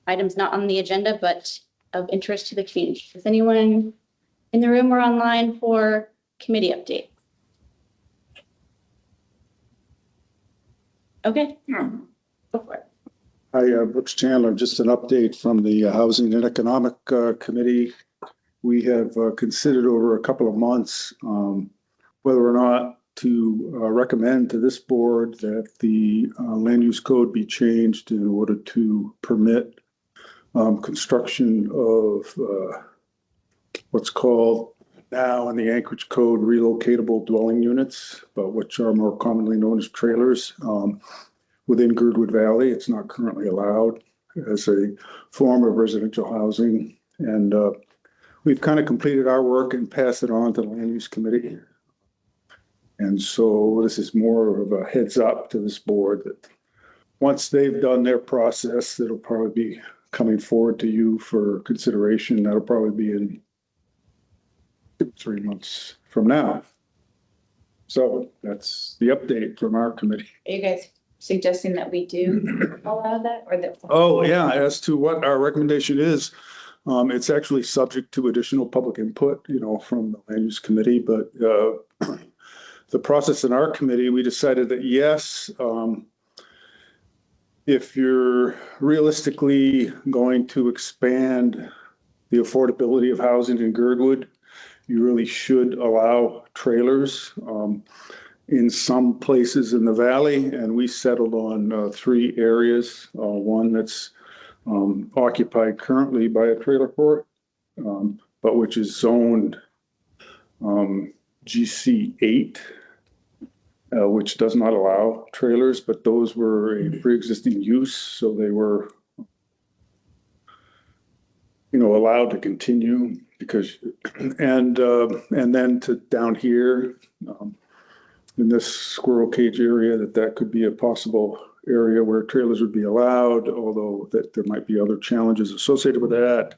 Items not on the agenda, but of interest to the community. Is anyone in the room or online for committee update? Okay, go for it. Hi, Brooks Chandler. Just an update from the Housing and Economic Committee. We have considered over a couple of months whether or not to recommend to this board that the land use code be changed in order to permit construction of what's called now in the Anchorage Code relocatable dwelling units, but which are more commonly known as trailers. Within Girdwood Valley, it's not currently allowed as a form of residential housing. And we've kind of completed our work and passed it on to the Land Use Committee. And so this is more of a heads up to this board that once they've done their process, it'll probably be coming forward to you for consideration. That'll probably be in 3 months from now. So that's the update from our committee. Are you guys suggesting that we do allow that, or that? Oh, yeah, as to what our recommendation is, it's actually subject to additional public input, from the Land Use Committee, but the process in our committee, we decided that yes, if you're realistically going to expand the affordability of housing in Girdwood, you really should allow trailers in some places in the valley. And we settled on 3 areas. One that's occupied currently by a trailer court, but which is zoned GC8, which does not allow trailers, but those were a pre-existing use, so they were, allowed to continue because, and then to down here in this squirrel cage area, that could be a possible area where trailers would be allowed, although that there might be other challenges associated with that.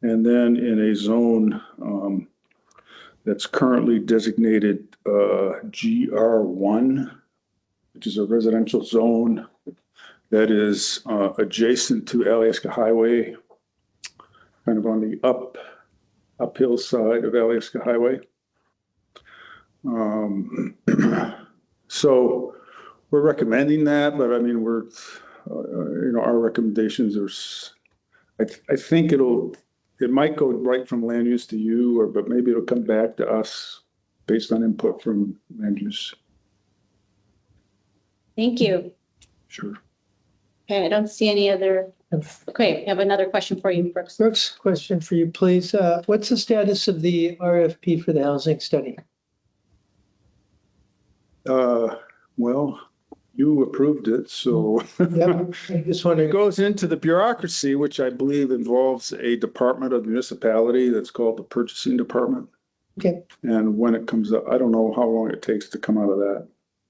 And then in a zone that's currently designated GR1, which is a residential zone that is adjacent to Alaska Highway, kind of on the uphill side of Alaska Highway. So we're recommending that, but I mean, we're, our recommendations are, I think it might go right from land use to you, but maybe it'll come back to us based on input from land use. Thank you. Sure. Okay, I don't see any other. Okay, we have another question for you, Brooks. Brooks, question for you, please. What's the status of the RFP for the housing study? Well, you approved it, so Yep, I'm just wondering. It goes into the bureaucracy, which I believe involves a department of the municipality that's called the purchasing department. Okay. And when it comes up, I don't know how long it takes to come out of that.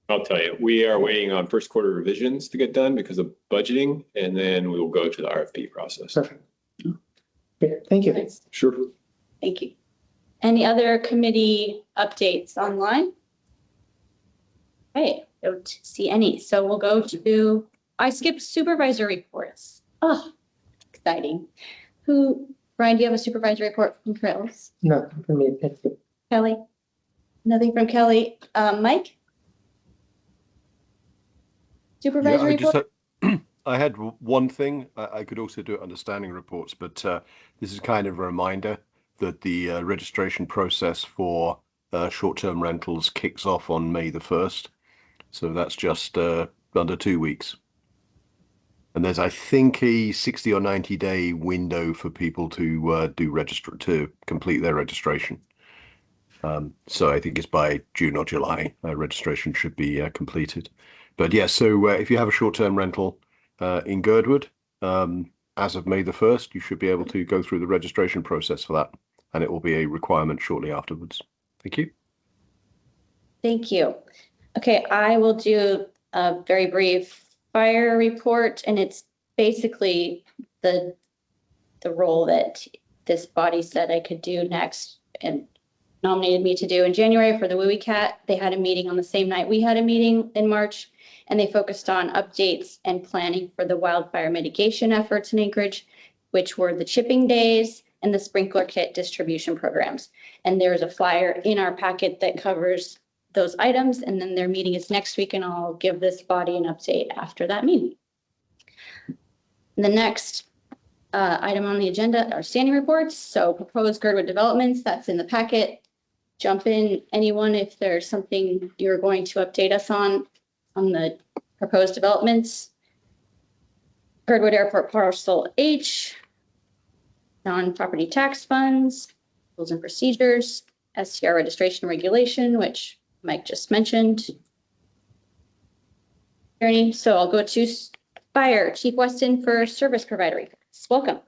I'll tell you, we are waiting on first quarter revisions to get done because of budgeting, and then we will go to the RFP process. Perfect. Okay, thank you. Sure. Thank you. Any other committee updates online? Okay, don't see any. So we'll go to I skipped supervisor reports. Oh, exciting. Brian, do you have a supervisor report from Trails? Nothing for me, thank you. Kelly? Nothing from Kelly. Mike? Supervisor report? I had one thing. I could also do it under standing reports, but this is kind of a reminder that the registration process for short-term rentals kicks off on May the 1st. So that's just under 2 weeks. And there's, I think, a 60 or 90-day window for people to complete their registration. So I think it's by June or July, registration should be completed. But yeah, so if you have a short-term rental in Girdwood, as of May the 1st, you should be able to go through the registration process for that. And it will be a requirement shortly afterwards. Thank you. Thank you. Okay, I will do a very brief fire report, and it's basically the role that this body said I could do next and nominated me to do in January for the WUI Cat. They had a meeting on the same night we had a meeting in March, and they focused on updates and planning for the wildfire mitigation efforts in Anchorage, which were the chipping days and the sprinkler kit distribution programs. And there's a flyer in our packet that covers those items, and then their meeting is next week, and I'll give this body an update after that meeting. The next item on the agenda are standing reports. So proposed Girdwood developments, that's in the packet. Jump in, anyone, if there's something you're going to update us on the proposed developments. Girdwood Airport Parcel H, non-property tax funds, rules and procedures, STR registration regulation, which Mike just mentioned. So I'll go to Fire, Chief Weston for service provider reports. Welcome.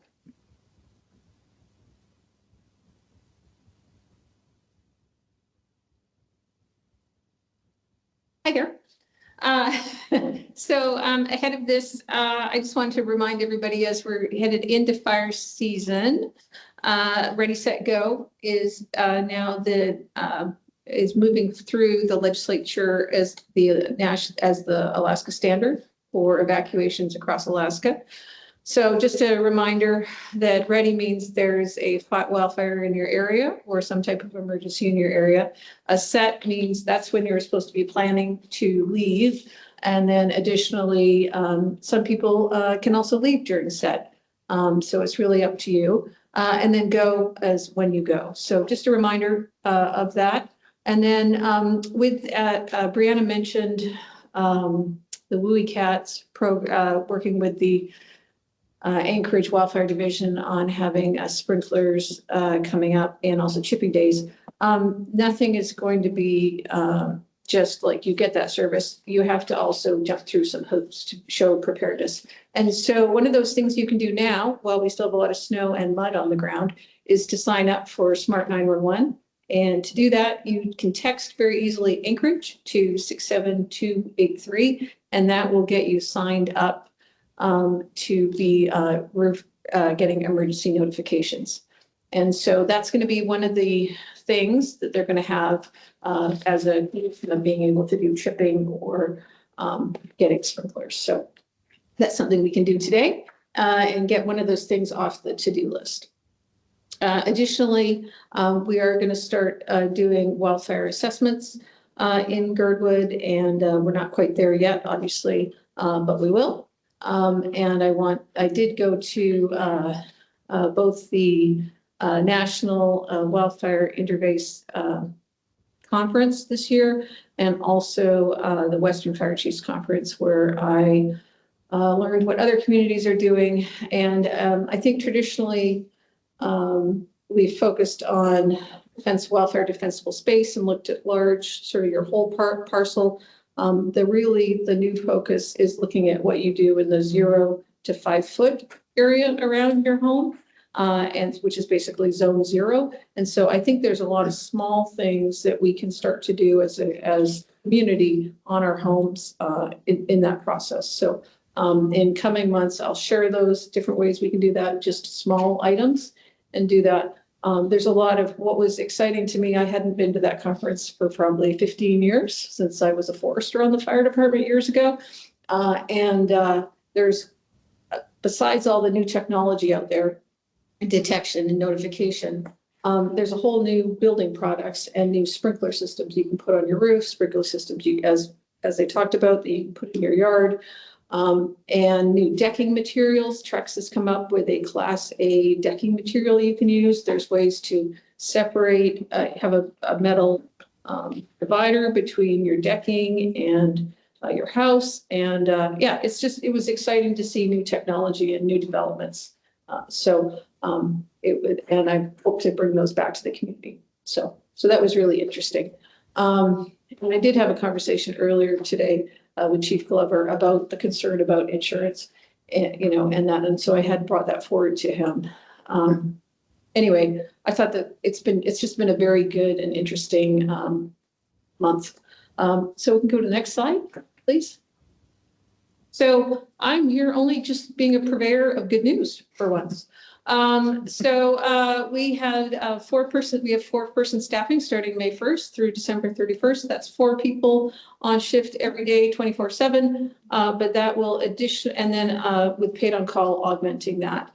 Hi there. Ahead of this, I just want to remind everybody as we're headed into fire season, Ready, Set, Go is now is moving through the legislature as the Alaska standard for evacuations across Alaska. So just a reminder that ready means there's a wildfire in your area or some type of emergency in your area. A set means that's when you're supposed to be planning to leave. And then additionally, some people can also leave during set. So it's really up to you. And then go as when you go. So just a reminder of that. And then Brianna mentioned the WUI Cats working with the Anchorage Wildfire Division on having sprinklers coming up and also chipping days. Nothing is going to be just like you get that service. You have to also jump through some hoops to show preparedness. And so one of those things you can do now, while we still have a lot of snow and mud on the ground, is to sign up for Smart 911. And to do that, you can text very easily Anchorage to 67283, and that will get you signed up to be getting emergency notifications. And so that's going to be one of the things that they're going to have as a being able to do chipping or getting sprinklers. So that's something we can do today and get one of those things off the to-do list. Additionally, we are going to start doing wildfire assessments in Girdwood, and we're not quite there yet, obviously, but we will. And I did go to both the National Wildfire Interface Conference this year and also the Western Fire Chiefs Conference, where I learned what other communities are doing. And I think traditionally we focused on wildfire defensible space and looked at large, sort of your whole parcel. The new focus is looking at what you do in the 0 to 5 foot area around your home, and which is basically zone 0. And so I think there's a lot of small things that we can start to do as community on our homes in that process. So in coming months, I'll share those different ways we can do that, just small items and do that. There's a lot of what was exciting to me. I hadn't been to that conference for probably 15 years since I was a forester on the fire department years ago. There's, besides all the new technology out there, detection and notification, there's a whole new building products and new sprinkler systems you can put on your roof, sprinkler systems as they talked about, that you can put in your yard, and new decking materials. Trex has come up with a Class A decking material you can use. There's ways to separate, have a metal divider between your decking and your house. And yeah, it was exciting to see new technology and new developments. And I hope to bring those back to the community. So that was really interesting. And I did have a conversation earlier today with Chief Glover about the concern about insurance, and so I had brought that forward to him. Anyway, I thought that it's just been a very good and interesting month. So we can go to the next slide, please. So I'm here only just being a purveyor of good news for once. We had 4-person staffing starting May 1st through December 31st. That's 4 people on shift every day, 24/7. But that will and then with paid on call augmenting that.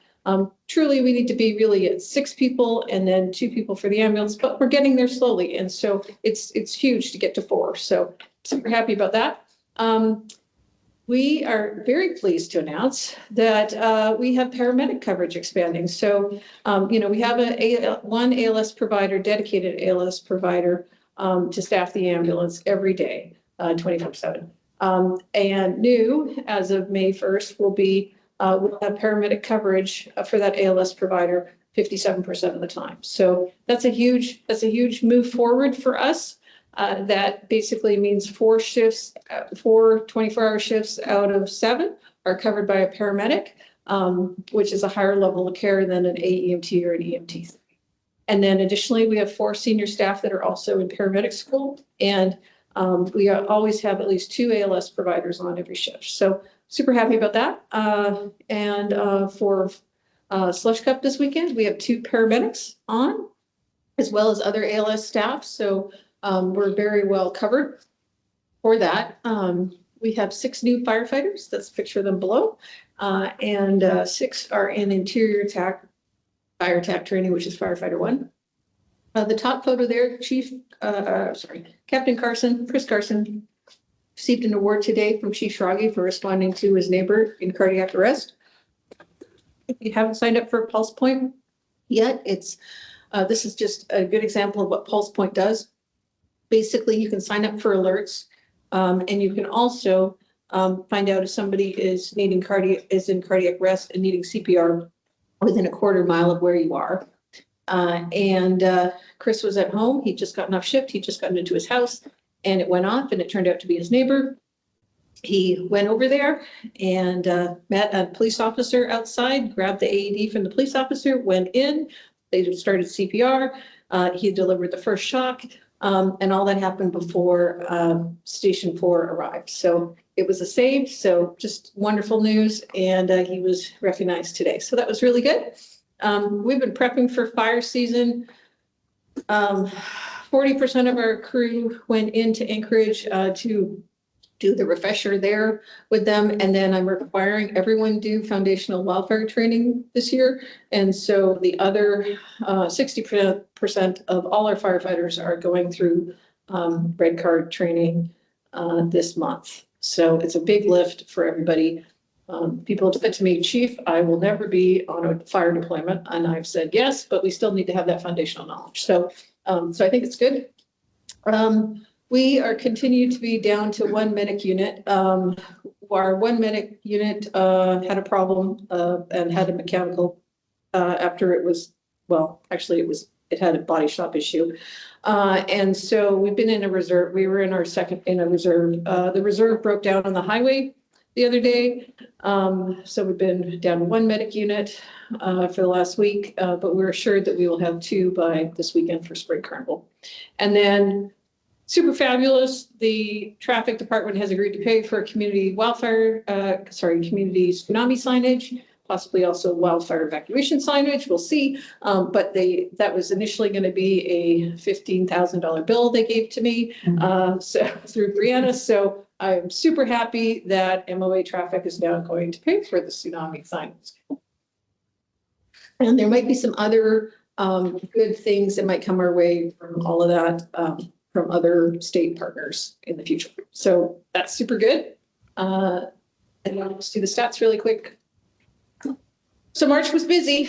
Truly, we need to be really at 6 people and then 2 people for the ambulance, but we're getting there slowly. And so it's huge to get to 4. So super happy about that. We are very pleased to announce that we have paramedic coverage expanding. So, we have one ALS provider, dedicated ALS provider to staff the ambulance every day, 24/7. And new, as of May 1st, we'll have paramedic coverage for that ALS provider 57% of the time. So that's a huge move forward for us. That basically means 4 shifts, 4 24-hour shifts out of 7 are covered by a paramedic, which is a higher level of care than an AEMT or an EMT. And then additionally, we have 4 senior staff that are also in paramedic school. And we always have at least 2 ALS providers on every shift. So super happy about that. For Slush Cup this weekend, we have 2 paramedics on, as well as other ALS staff. So we're very well covered for that. We have 6 new firefighters. Let's picture them below. And 6 are in interior attack, fire attack training, which is firefighter 1. The top photo there, Captain Carson, Chris Carson, received an award today from Chief Shroggy for responding to his neighbor in cardiac arrest. If you haven't signed up for Pulse Point yet, this is just a good example of what Pulse Point does. Basically, you can sign up for alerts, and you can also find out if somebody is in cardiac arrest and needing CPR within a quarter mile of where you are. Chris was at home. He'd just gotten off shift. He'd just gotten into his house, and it went off, and it turned out to be his neighbor. He went over there and met a police officer outside, grabbed the AED from the police officer, went in. They started CPR. He delivered the first shock. And all that happened before Station 4 arrived. So it was a save. So just wonderful news. And he was recognized today. So that was really good. We've been prepping for fire season. 40% of our crew went into Anchorage to do the refresher there with them. And then I'm requiring everyone do foundational wildfire training this year. And so the other 60% of all our firefighters are going through red card training this month. So it's a big lift for everybody. People have said to me, Chief, I will never be on a fire deployment. And I've said, yes, but we still need to have that foundational knowledge. So I think it's good. We are continued to be down to 1 medic unit. Our 1 medic unit had a problem and had a mechanical after it was, it had a body shop issue. And so we've been in a reserve. We were in our second in a reserve. The reserve broke down on the highway the other day. So we've been down to 1 medic unit for the last week, but we're assured that we will have 2 by this weekend for Spring Carnival. And then super fabulous. The traffic department has agreed to pay for community community tsunami signage, possibly also wildfire evacuation signage. We'll see. But that was initially going to be a $15,000 bill they gave to me so through Brianna. So I'm super happy that MOA traffic is now going to pay for the tsunami signs. And there might be some other good things that might come our way from all of that, from other state partners in the future. So that's super good. And I'll just do the stats really quick. So March was busy.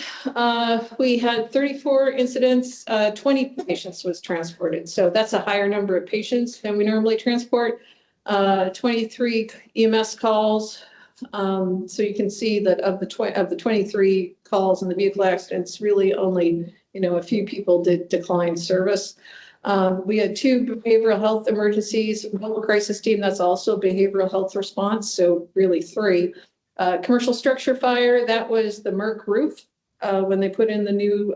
We had 34 incidents, 20 patients was transported. So that's a higher number of patients than we normally transport. 23 EMS calls. So you can see that of the 23 calls in the vehicle accidents, really only, a few people did decline service. We had 2 behavioral health emergencies, mobile crisis team, that's also behavioral health response. So really 3. Commercial structure fire, that was the Merck roof, when they put in the new,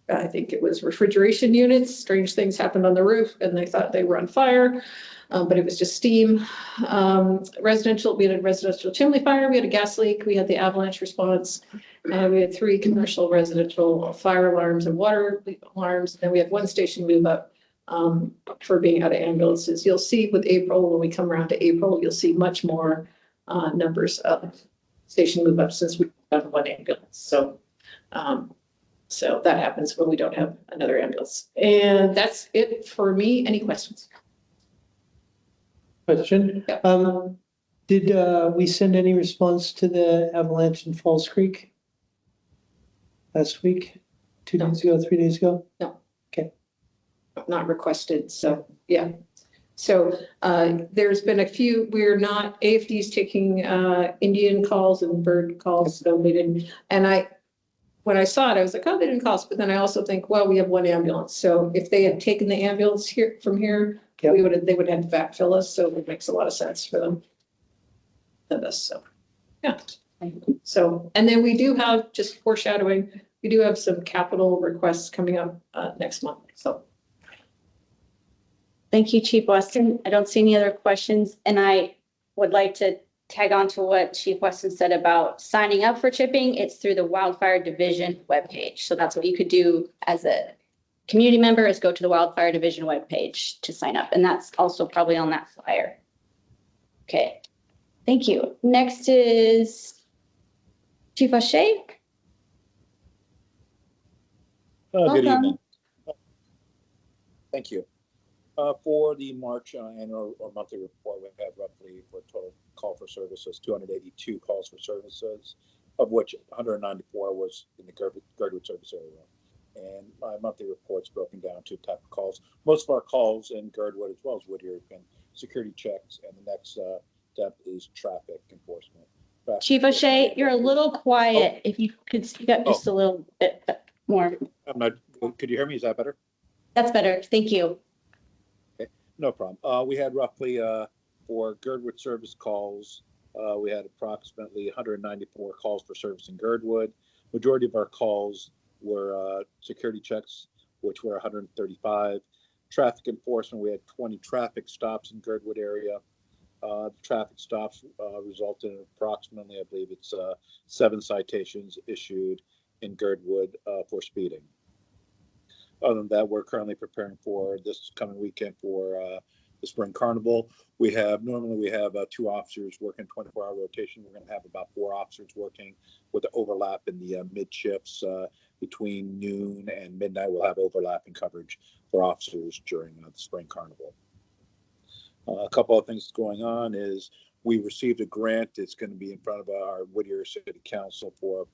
I think it was refrigeration units. Strange things happened on the roof and they thought they were on fire, but it was just steam. We had a residential chimney fire, we had a gas leak, we had the avalanche response, and we had 3 commercial residential fire alarms and water alarms. And then we had 1 station move up for being out of ambulances. You'll see with April, when we come around to April, you'll see much more numbers of station move up since we have 1 ambulance. So that happens when we don't have another ambulance. And that's it for me. Any questions? Question. Yeah. Did we send any response to the avalanche in Falls Creek last week, 2 days ago, 3 days ago? No. Okay. Not requested. So yeah. So there's been a few, AFD's taking Indian calls and bird calls, so they didn't. And when I saw it, I was like, oh, they didn't call us. But then I also think, well, we have 1 ambulance. So if they had taken the ambulance from here, yep, they would have to backfill us. So it makes a lot of sense for them. And us, so yeah. So, and then we do have, just foreshadowing, we do have some capital requests coming up next month. So. Thank you, Chief Weston. I don't see any other questions, and I would like to tag on to what Chief Weston said about signing up for chipping. It's through the Wildfire Division webpage. So that's what you could do as a community member, is go to the Wildfire Division webpage to sign up. And that's also probably on that flyer. Okay, thank you. Next is Chief O'Shea. Good Welcome. evening. Thank you. For the March annual or monthly report, we have roughly, for total call for services, 282 calls for services, of which 194 was in the Girdwood service area. And my monthly report's broken down to type of calls. Most of our calls in Girdwood as well as Whittier have been security checks, and the next step is traffic enforcement. Chief O'Shea, you're a little quiet. If you could speak up just a little bit more. Could you hear me? Is that better? That's better. Thank you. No problem. We had roughly, for Girdwood service calls, we had approximately 194 calls for service in Girdwood. Majority of our calls were security checks, which were 135. Traffic enforcement, we had 20 traffic stops in Girdwood area. The traffic stops resulted in approximately, I believe it's 7 citations issued in Girdwood for speeding. Other than that, we're currently preparing for this coming weekend for the Spring Carnival. Normally we have 2 officers working 24-hour rotation. We're going to have about 4 officers working with the overlap in the mid shifts between noon and midnight. We'll have overlapping coverage for officers during the Spring Carnival. A couple of things going on is we received a grant. It's going to be in front of our Whittier City Council for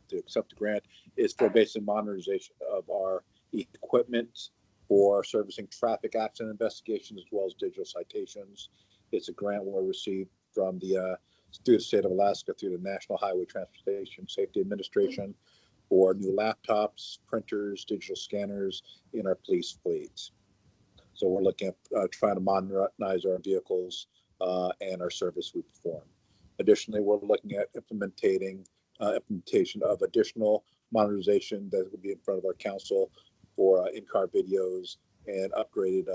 to accept the grant. It's for basic modernization of our equipment for servicing traffic accident investigations as well as digital citations. It's a grant we'll receive from through the state of Alaska through the National Highway Transportation Safety Administration for new laptops, printers, digital scanners in our police fleets. So we're looking at trying to modernize our vehicles and our service we perform. Additionally, we're looking at implementation of additional modernization that will be in front of our council for in-car videos and upgraded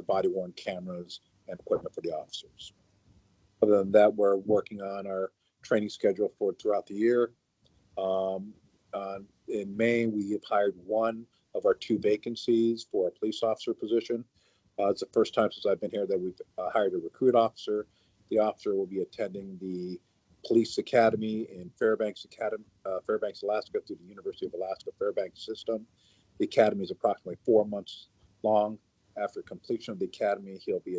body-worn cameras and equipment for the officers. Other than that, we're working on our training schedule for throughout the year. In May, we have hired 1 of our 2 vacancies for a police officer position. It's the first time since I've been here that we've hired a recruit officer. The officer will be attending the Police Academy in Fairbanks, Alaska, through the University of Alaska Fairbanks system. The academy is approximately 4 months long. After completion of the academy, he'll be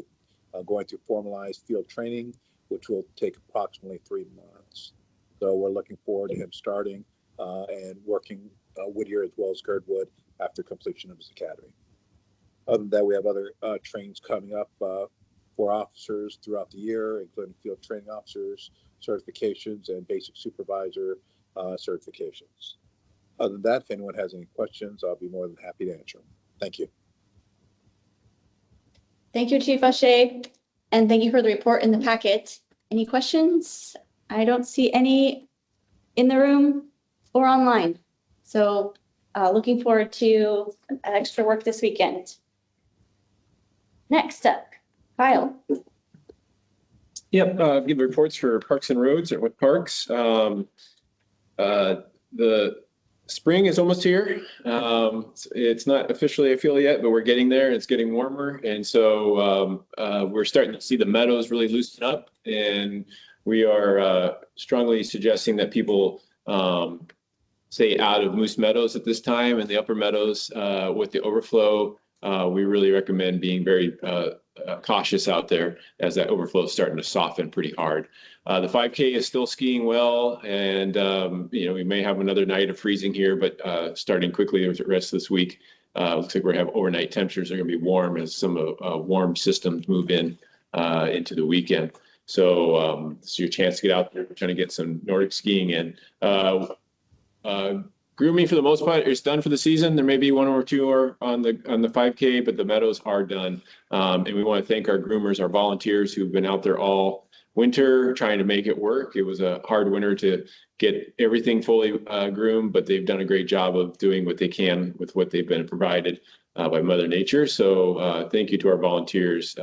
going through formalized field training, which will take approximately 3 months. So we're looking forward to him starting and working Whittier as well as Girdwood after completion of his academy. Other than that, we have other trainings coming up for officers throughout the year, including field training officers, certifications, and basic supervisor certifications. Other than that, if anyone has any questions, I'll be more than happy to answer them. Thank you. Thank you, Chief O'Shea, and thank you for the report in the packet. Any questions? I don't see any in the room or online. So looking forward to extra work this weekend. Next up, Kyle. Yep, give reports for Parks and Roads at what parks. The spring is almost here. It's not officially a feel yet, but we're getting there. It's getting warmer. And so we're starting to see the meadows really loosen up. And we are strongly suggesting that people stay out of Moose Meadows at this time. And the upper meadows with the overflow, we really recommend being very cautious out there as that overflow is starting to soften pretty hard. The 5K is still skiing well, and we may have another night of freezing here, but starting quickly with the rest of this week, looks like we're gonna have overnight temperatures are gonna be warm as some warm systems move in into the weekend. So it's your chance to get out there. We're trying to get some Nordic skiing in. Grooming for the most part is done for the season. There may be one or two on the 5K, but the meadows are done. And we want to thank our groomers, our volunteers who've been out there all winter trying to make it work. It was a hard winter to get everything fully groomed, but they've done a great job of doing what they can with what they've been provided by Mother Nature. So thank you to our volunteers.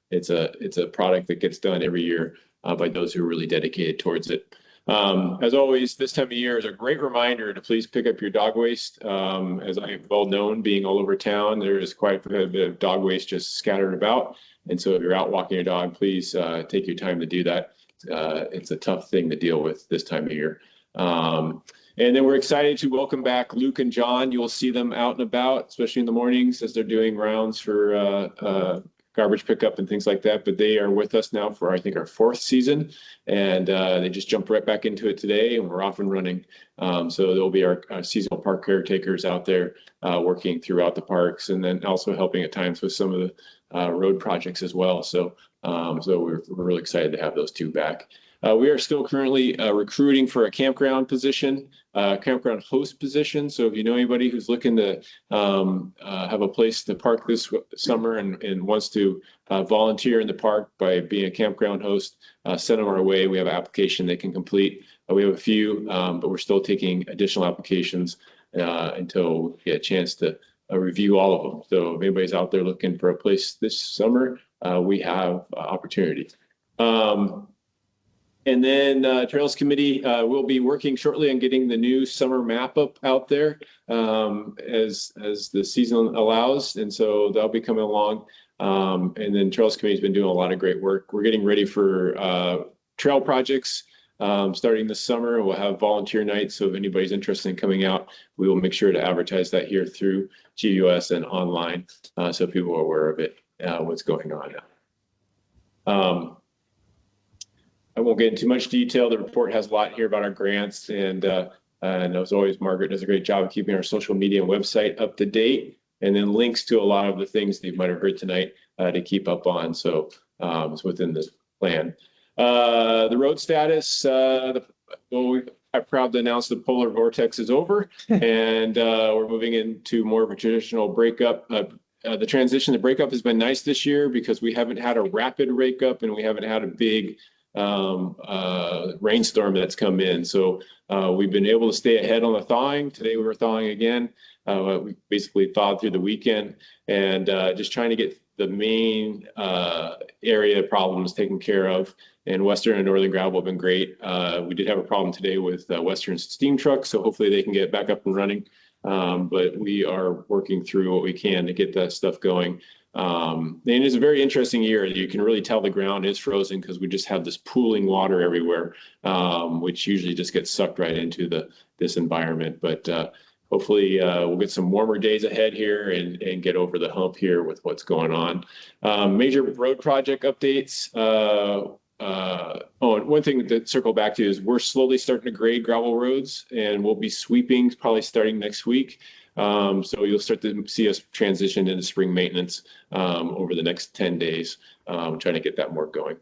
It's a product that gets done every year by those who are really dedicated towards it. As always, this time of year is a great reminder to please pick up your dog waste. As I have well known, being all over town, there is quite a bit of dog waste just scattered about. And so if you're out walking your dog, please take your time to do that. It's a tough thing to deal with this time of year. And then we're excited to welcome back Luke and John. You'll see them out and about, especially in the mornings as they're doing rounds for garbage pickup and things like that, but they are with us now for, I think, our 4th season, and they just jumped right back into it today, and we're off and running. So they'll be our seasonal park caretakers out there working throughout the parks, and then also helping at times with some of the road projects as well. So we're really excited to have those two back. We are still currently recruiting for a campground position, campground host position. So if you know anybody who's looking to have a place to park this summer and wants to volunteer in the park by being a campground host, send them our way. We have an application they can complete. We have a few, but we're still taking additional applications until we get a chance to review all of them. So if anybody's out there looking for a place this summer, we have opportunity. And then Trails Committee will be working shortly on getting the new summer map up out there as the season allows. And so that'll be coming along. And then Trails Committee has been doing a lot of great work. We're getting ready for trail projects starting this summer. We'll have volunteer nights. So if anybody's interested in coming out, we will make sure to advertise that here through GUS and online so people are aware of it, what's going on now. I won't get into much detail. The report has a lot here about our grants, and as always, Margaret does a great job of keeping our social media and website up to date, and then links to a lot of the things that you might have heard tonight to keep up on. So it's within this plan. The road status, I'm proud to announce the polar vortex is over, and we're moving into more of a traditional breakup. The transition to breakup has been nice this year because we haven't had a rapid breakup and we haven't had a big rainstorm that's come in. So we've been able to stay ahead on the thawing. Today we were thawing again. We basically thawed through the weekend, and just trying to get the main area problems taken care of. And Western and Northern Gravel have been great. We did have a problem today with Western steam trucks, so hopefully they can get back up and running. But we are working through what we can to get that stuff going. And it's a very interesting year. You can really tell the ground is frozen because we just have this pooling water everywhere, which usually just gets sucked right into this environment. But hopefully we'll get some warmer days ahead here and get over the hump here with what's going on. Major road project updates. And one thing to circle back to is we're slowly starting to grade gravel roads, and we'll be sweeping probably starting next week. So you'll start to see us transition into spring maintenance over the next 10 days, trying to get that more going.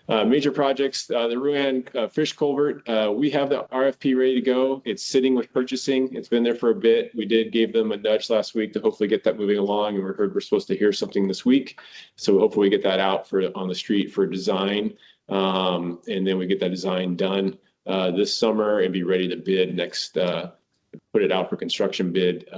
Major projects, the Ruan Fish Culvert, we have the RFP ready to go. It's sitting with purchasing. It's been there for a bit. We gave them a nudge last week to hopefully get that moving along, and we heard we're supposed to hear something this week. So hopefully we get that out on the street for design, and then we get that design done this summer and be ready to bid next. Put it out for construction bid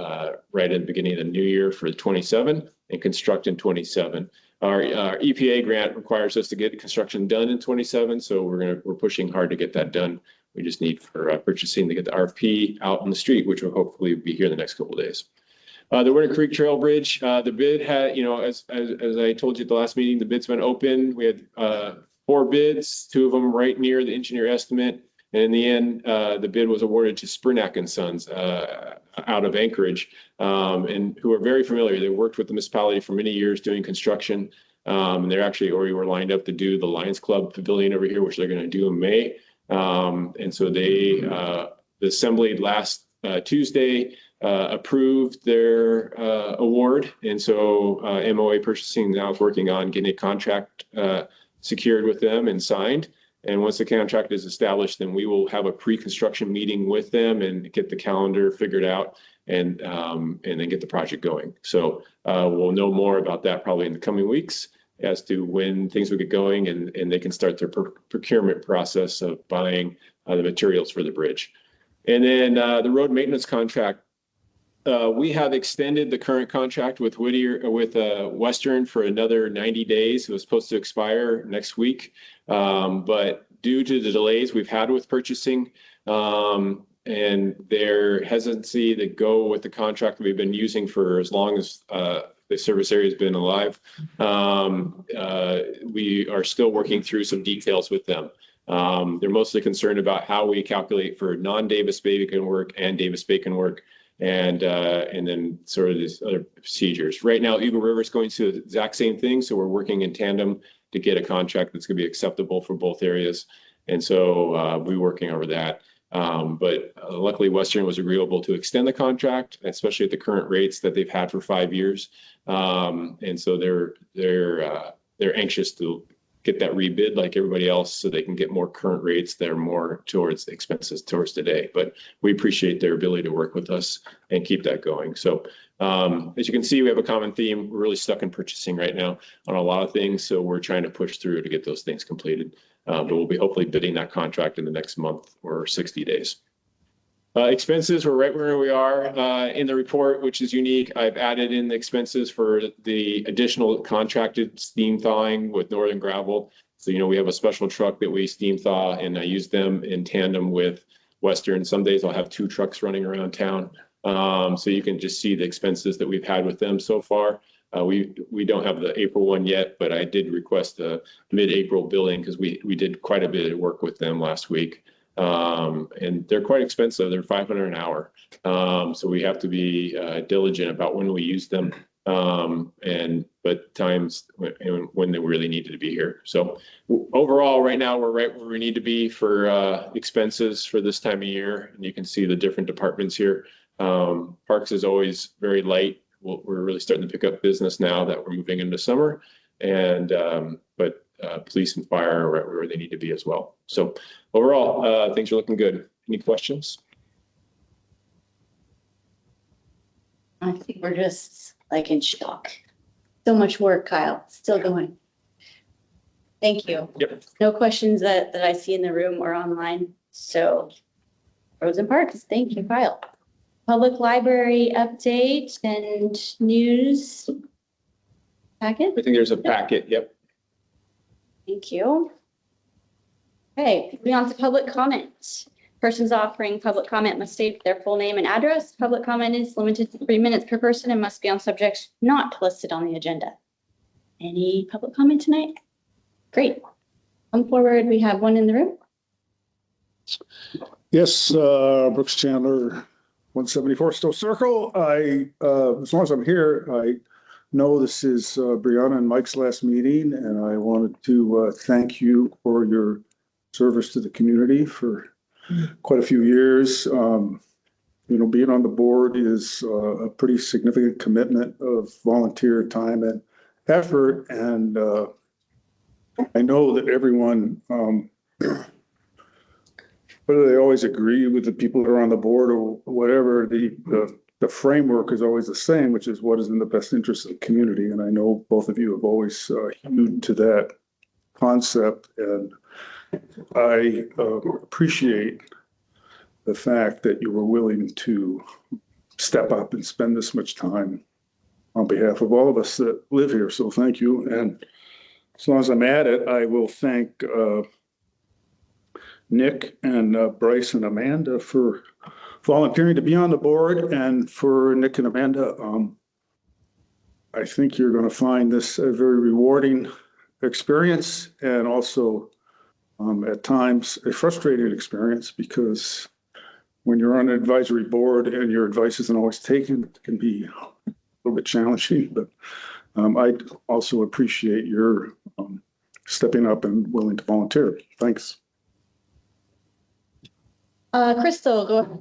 right at the beginning of the new year for 27 and construct in 27. Our EPA grant requires us to get construction done in 27, so we're pushing hard to get that done. We just need for purchasing to get the RFP out on the street, which will hopefully be here in the next couple of days. The Winter Creek Trail Bridge, the bid had, as I told you at the last meeting, the bid's been open. We had 4 bids, 2 of them right near the engineer estimate. And in the end, the bid was awarded to Spurnack and Sons out of Anchorage, and who are very familiar. They worked with the municipality for many years doing construction. And they're actually already were lined up to do the Lions Club Pavilion over here, which they're going to do in May. And so the assembly last Tuesday approved their award. And so MOA Purchasing now is working on getting a contract secured with them and signed. And once the contract is established, then we will have a pre-construction meeting with them and get the calendar figured out and then get the project going. So we'll know more about that probably in the coming weeks as to when things will get going and they can start their procurement process of buying the materials for the bridge. And then the road maintenance contract. We have extended the current contract with Western for another 90 days. It was supposed to expire next week. But due to the delays we've had with purchasing and their hesitancy to go with the contract that we've been using for as long as the service area has been alive, we are still working through some details with them. They're mostly concerned about how we calculate for non-Davis-Bacon work and Davis-Bacon work. And then sort of these other procedures. Right now, Eagle River is going through the exact same thing. So we're working in tandem to get a contract that's going to be acceptable for both areas. And so we're working over that. But luckily, Western was agreeable to extend the contract, especially at the current rates that they've had for 5 years. And so they're anxious to get that rebid like everybody else so they can get more current rates that are more towards expenses towards today. But we appreciate their ability to work with us and keep that going. So as you can see, we have a common theme. We're really stuck in purchasing right now on a lot of things. So we're trying to push through to get those things completed. But we'll be hopefully bidding that contract in the next month or 60 days. Expenses, we're right where we are in the report, which is unique. I've added in the expenses for the additional contracted steam thawing with Northern Gravel. So, we have a special truck that we steam thaw, and I use them in tandem with Western. Some days I'll have 2 trucks running around town. So you can just see the expenses that we've had with them so far. We don't have the April one yet, but I did request a mid-April billing because we did quite a bit of work with them last week. And they're quite expensive. They're $500 an hour. So we have to be diligent about when we use them. But times when they really needed to be here. So overall, right now, we're right where we need to be for expenses for this time of year. And you can see the different departments here. Parks is always very light. We're really starting to pick up business now that we're moving into summer. And but police and fire are right where they need to be as well. So overall, things are looking good. Any questions? I think we're just like in shock. So much work, Kyle, still going. Thank you. Yep. No questions that I see in the room or online. So roads and parks, thank you, Kyle. Public library update and news packet. I think there's a packet. Yep. Thank you. Okay, moving on to public comment. Persons offering public comment must state their full name and address. Public comment is limited to 3 minutes per person and must be on subjects not listed on the agenda. Any public comment tonight? Great. Come forward. We have one in the room. Yes, Brooks Chandler, 174 Stowe Circle. As long as I'm here, I know this is Brianna and Mike's last meeting, and I wanted to thank you for your service to the community for quite a few years. Being on the board is a pretty significant commitment of volunteer time and effort, and I know that everyone, whether they always agree with the people that are on the board or whatever, the framework is always the same, which is what is in the best interest of the community. And I know both of you have always hewed to that concept, and I appreciate the fact that you were willing to step up and spend this much time on behalf of all of us that live here. So thank you. And as long as I'm at it, I will thank Nick and Bryce and Amanda for volunteering to be on the board. And for Nick and Amanda, I think you're going to find this a very rewarding experience, and also at times a frustrating experience, because when you're on an advisory board and your advice isn't always taken, it can be a little bit challenging. But I also appreciate your stepping up and willing to volunteer. Thanks. Crystal, go ahead.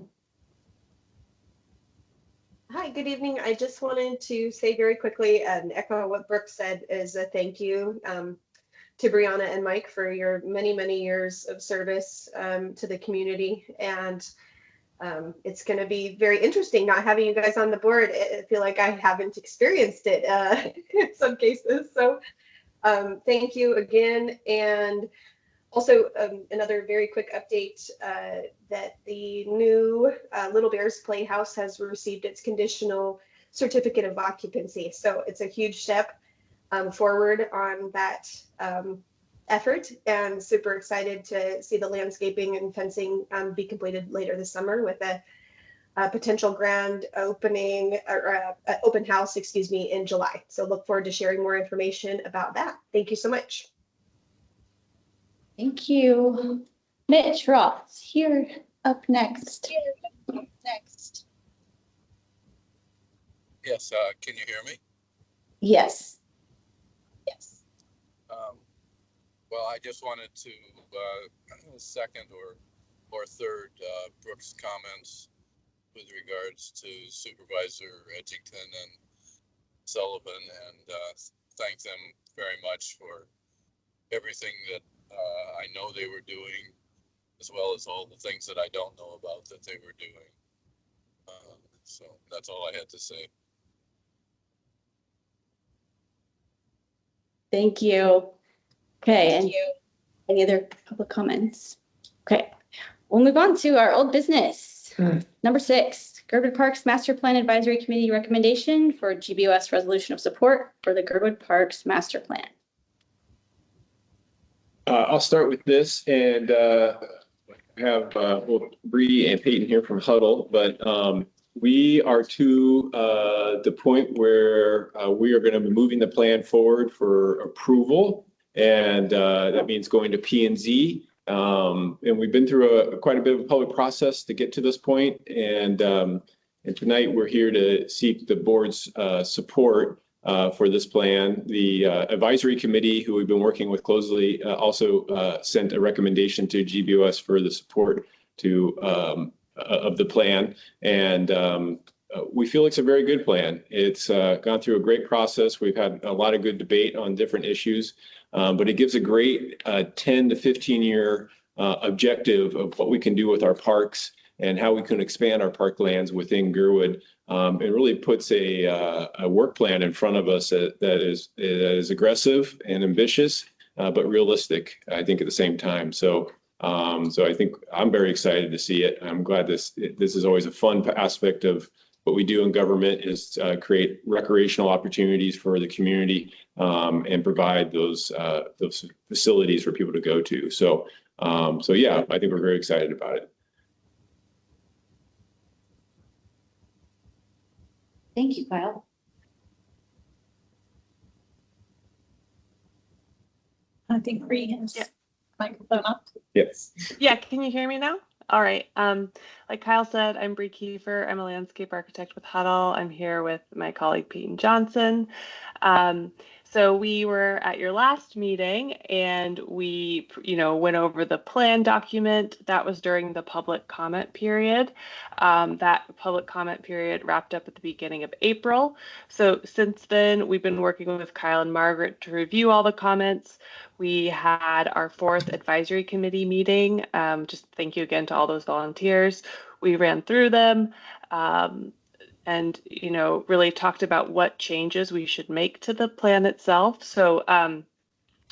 Hi, good evening. I just wanted to say very quickly and echo what Brooke said, is a thank you to Brianna and Mike for your many, many years of service to the community. And it's going to be very interesting not having you guys on the board. I feel like I haven't experienced it in some cases. So thank you again. And also another very quick update that the new Little Bears Playhouse has received its conditional certificate of occupancy. So it's a huge step forward on that effort, and super excited to see the landscaping and fencing be completed later this summer, with a potential grand opening or open house, in July. So look forward to sharing more information about that. Thank you so much. Thank you. Mitch Roth, here up next. Yes, can you hear me? Yes. Well, I just wanted to second or third Brooks' comments with regards to Supervisor Edgington and Sullivan, and thank them very much for everything that I know they were doing, as well as all the things that I don't know about that they were doing. So that's all I had to say. Thank you. Okay, and any other public comments? Okay, we'll move on to our old business. Number 6, Girdwood Parks Master Plan Advisory Committee recommendation for GBOS resolution of support for the Girdwood Parks Master Plan. I'll start with this, and have Bree and Peyton here from Huddle, but we are to the point where we are going to be moving the plan forward for approval, and that means going to P&Z. And we've been through quite a bit of a public process to get to this point, and tonight we're here to seek the board's support for this plan. The advisory committee, who we've been working with closely, also sent a recommendation to GBOS for the support of the plan, and we feel it's a very good plan. It's gone through a great process. We've had a lot of good debate on different issues, but it gives a great 10 to 15 year objective of what we can do with our parks and how we can expand our park lands within Girdwood. It really puts a work plan in front of us that is aggressive and ambitious, but realistic, I think, at the same time. So I think I'm very excited to see it. I'm glad this is always a fun aspect of what we do in government, is create recreational opportunities for the community and provide those facilities for people to go to. So yeah, I think we're very excited about it. Thank you, Kyle. think Bree has microphone up. Yes. Yeah, can you hear me now? All right. Like Kyle said, I'm Bree Kiefer. I'm a landscape architect with Huddle. I'm here with my colleague Peyton Johnson. So we were at your last meeting and we, went over the plan document. That was during the public comment period. That public comment period wrapped up at the beginning of April. So since then, we've been working with Kyle and Margaret to review all the comments. We had our 4th advisory committee meeting. Just thank you again to all those volunteers. We ran through them. And really talked about what changes we should make to the plan itself. So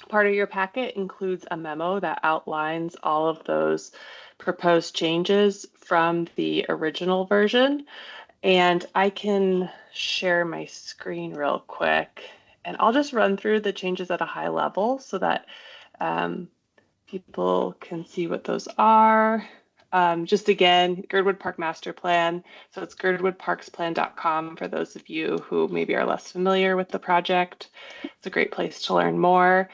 part of your packet includes a memo that outlines all of those proposed changes from the original version. And I can share my screen real quick. And I'll just run through the changes at a high level so that people can see what those are. Just again, Girdwood Park Master Plan. So it's girdwoodparksplan.com for those of you who maybe are less familiar with the project. It's a great place to learn more.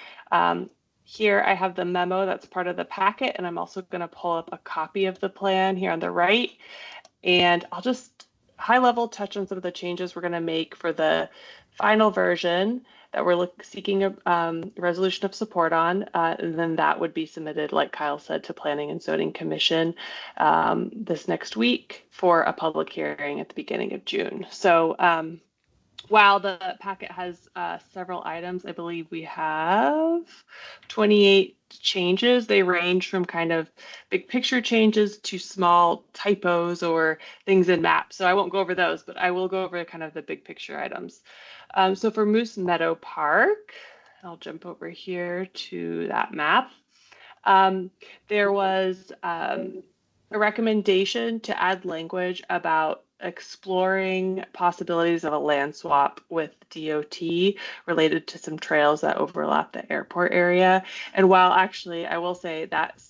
Here I have the memo that's part of the packet, and I'm also going to pull up a copy of the plan here on the right. And I'll just high level touch on some of the changes we're going to make for the final version that we're seeking a resolution of support on, and then that would be submitted, like Kyle said, to Planning and Zoning Commission this next week for a public hearing at the beginning of June. So while the packet has several items, I believe we have 28 changes. They range from kind of big picture changes to small typos or things in maps. So I won't go over those, but I will go over kind of the big picture items. So for Moose Meadow Park, I'll jump over here to that map. There was a recommendation to add language about exploring possibilities of a land swap with DOT related to some trails that overlap the airport area. And while actually I will say that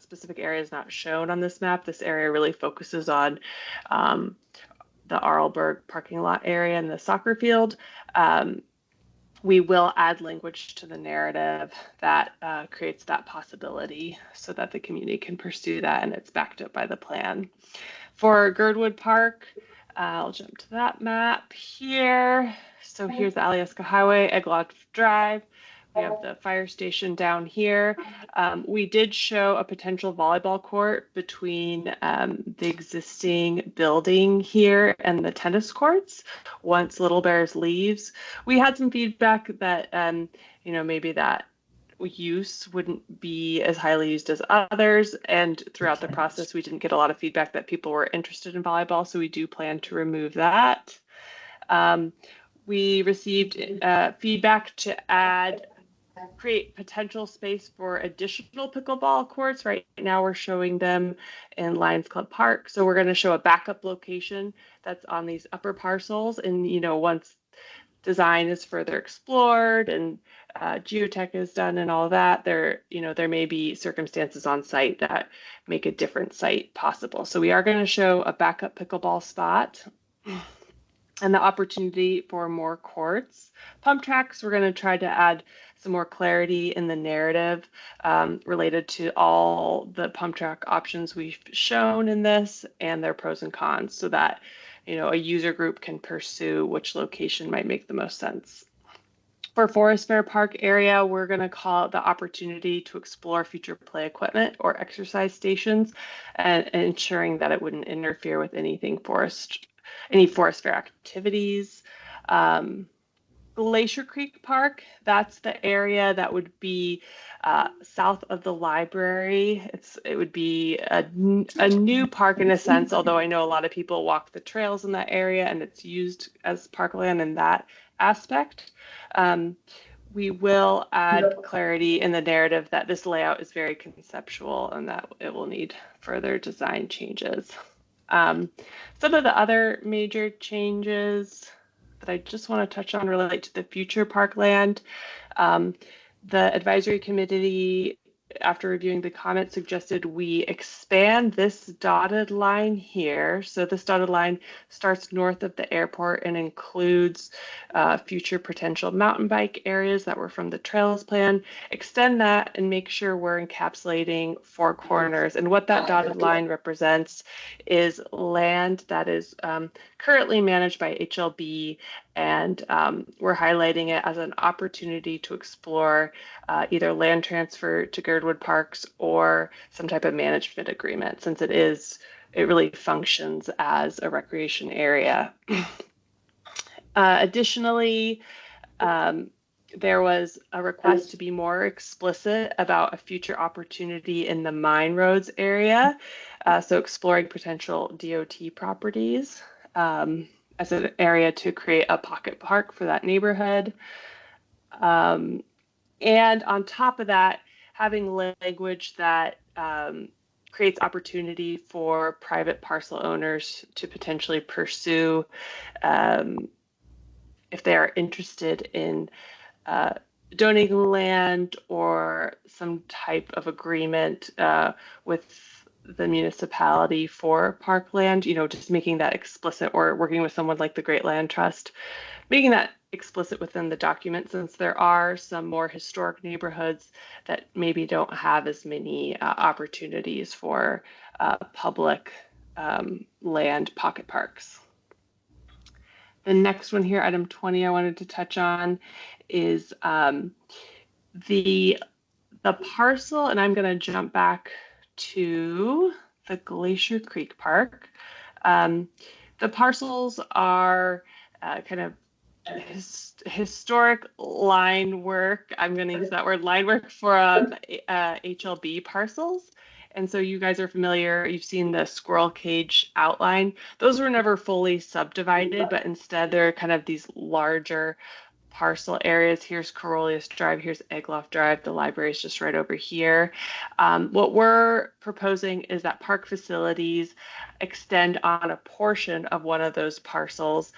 specific area is not shown on this map, this area really focuses on the Arlberg parking lot area and the soccer field. We will add language to the narrative that creates that possibility so that the community can pursue that, and it's backed up by the plan. For Girdwood Park, I'll jump to that map here. So here's the Alyeska Highway, Egloff Drive. We have the fire station down here. We did show a potential volleyball court between the existing building here and the tennis courts once Little Bears leaves. We had some feedback that, maybe that use wouldn't be as highly used as others. And throughout the process, we didn't get a lot of feedback that people were interested in volleyball. So we do plan to remove that. We received feedback to create potential space for additional pickleball courts. Right now we're showing them in Lions Club Park. So we're going to show a backup location that's on these upper parcels. And, once design is further explored and geotech is done and all that, there may be circumstances on site that make a different site possible. So we are going to show a backup pickleball spot and the opportunity for more courts. Pump tracks, we're going to try to add some more clarity in the narrative related to all the pump track options we've shown in this and their pros and cons so that a user group can pursue which location might make the most sense. For Forest Fair Park area, we're going to call it the opportunity to explore future play equipment or exercise stations and ensuring that it wouldn't interfere with any Forest Fair activities. Glacier Creek Park, that's the area that would be south of the library. It would be a new park in a sense, although I know a lot of people walk the trails in that area and it's used as parkland in that aspect. We will add clarity in the narrative that this layout is very conceptual and that it will need further design changes. Some of the other major changes that I just want to touch on relate to the future parkland. The advisory committee after reviewing the comments, suggested we expand this dotted line here. So this dotted line starts north of the airport and includes future potential mountain bike areas that were from the trails plan. Extend that and make sure we're encapsulating Four Corners. And what that dotted line represents is land that is currently managed by HLB, and we're highlighting it as an opportunity to explore either land transfer to Girdwood Parks or some type of management agreement, since it really functions as a recreation area. Additionally, there was a request to be more explicit about a future opportunity in the Mine Roads area, so exploring potential DOT properties as an area to create a pocket park for that neighborhood. And on top of that, having language that creates opportunity for private parcel owners to potentially pursue if they are interested in donating land or some type of agreement with the municipality for parkland, just making that explicit, or working with someone like the Great Land Trust, making that explicit within the document, since there are some more historic neighborhoods that maybe don't have as many opportunities for public land pocket parks. The next one here, item 20, I wanted to touch on is the parcel, and I'm going to jump back to the Glacier Creek Park. The parcels are kind of historic line work. I'm going to use that word, line work, for HLB parcels. And so you guys are familiar, you've seen the squirrel cage outline. Those were never fully subdivided, but instead they're kind of these larger parcel areas. Here's Corollius Drive, here's Egloff Drive, the library is just right over here. What we're proposing is that park facilities extend on a portion of one of those parcels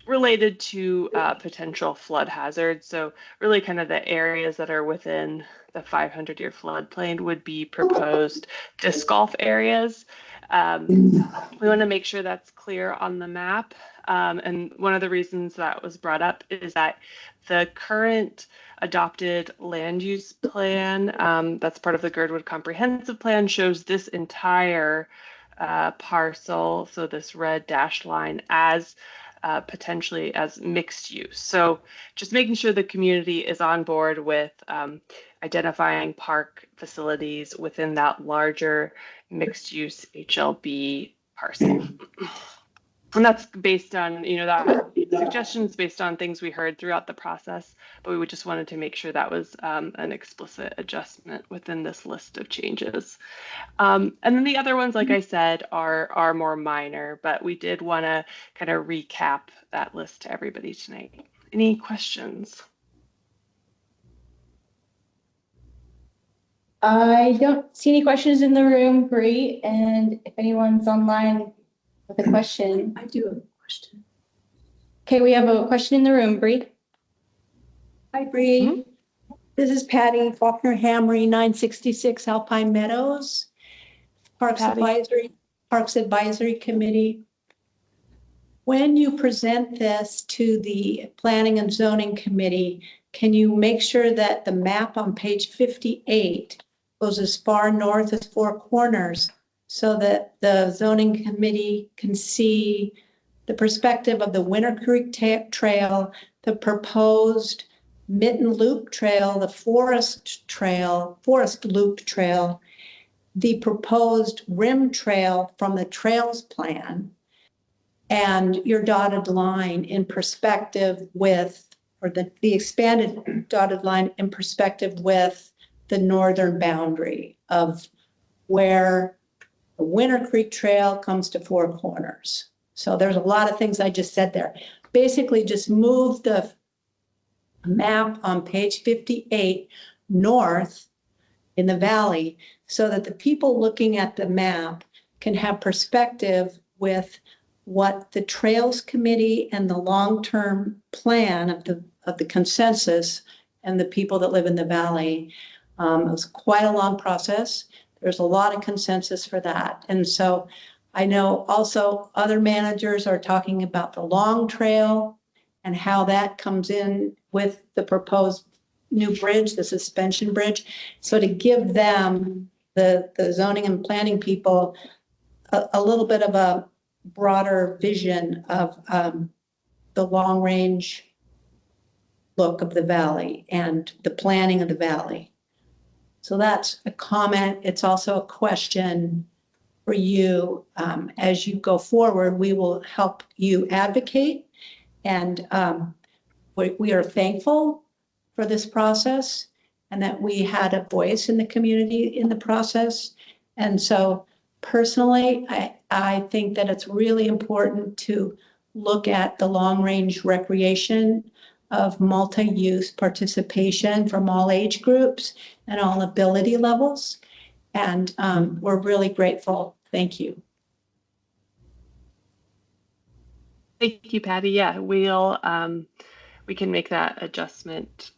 related to potential flood hazards. So really kind of the areas that are within the 500-year floodplain would be proposed disc golf areas. We want to make sure that's clear on the map. And one of the reasons that was brought up is that the current adopted land use plan that's part of the Girdwood Comprehensive Plan shows this entire parcel, so this red dashed line, as potentially as mixed use. So just making sure the community is on board with identifying park facilities within that larger mixed use HLB parcel. And that's based on, that suggestions based on things we heard throughout the process, but we just wanted to make sure that was an explicit adjustment within this list of changes. And then the other ones, like I said, are more minor, but we did want to kind of recap that list to everybody tonight. Any questions? I don't see any questions in the room, Bree, and if anyone's online with a question. I do have a question. Okay, we have a question in the room, Bree. Hi, Bree. This is Patty Faulkner Hamry, 966 Alpine Meadows, Parks Advisory Committee. When you present this to the Planning and Zoning Committee, can you make sure that the map on page 58 goes as far north as Four Corners, so that the zoning committee can see the perspective of the Winter Creek Trail, the proposed Mitten Loop Trail, the Forest Loop Trail, the proposed Rim Trail from the Trails Plan, and your dotted line in perspective with, or the expanded dotted line in perspective with the northern boundary of where the Winter Creek Trail comes to Four Corners. So there's a lot of things I just said there. Basically, just move the map on page 58 north in the valley so that the people looking at the map can have perspective with what the Trails Committee and the long-term plan of the consensus and the people that live in the valley It was quite a long process. There's a lot of consensus for that. And so I know also other managers are talking about the long trail and how that comes in with the proposed new bridge, the suspension bridge. So to give them, the zoning and planning people, a little bit of a broader vision of the long range look of the valley and the planning of the valley. So that's a comment. It's also a question for you. As you go forward, we will help you advocate, and we are thankful for this process and that we had a voice in the community in the process. And so personally, I think that it's really important to look at the long-range recreation of multi-use participation from all age groups and all ability levels. And we're really grateful. Thank you. Thank you, Patty. Yeah, we can make that adjustment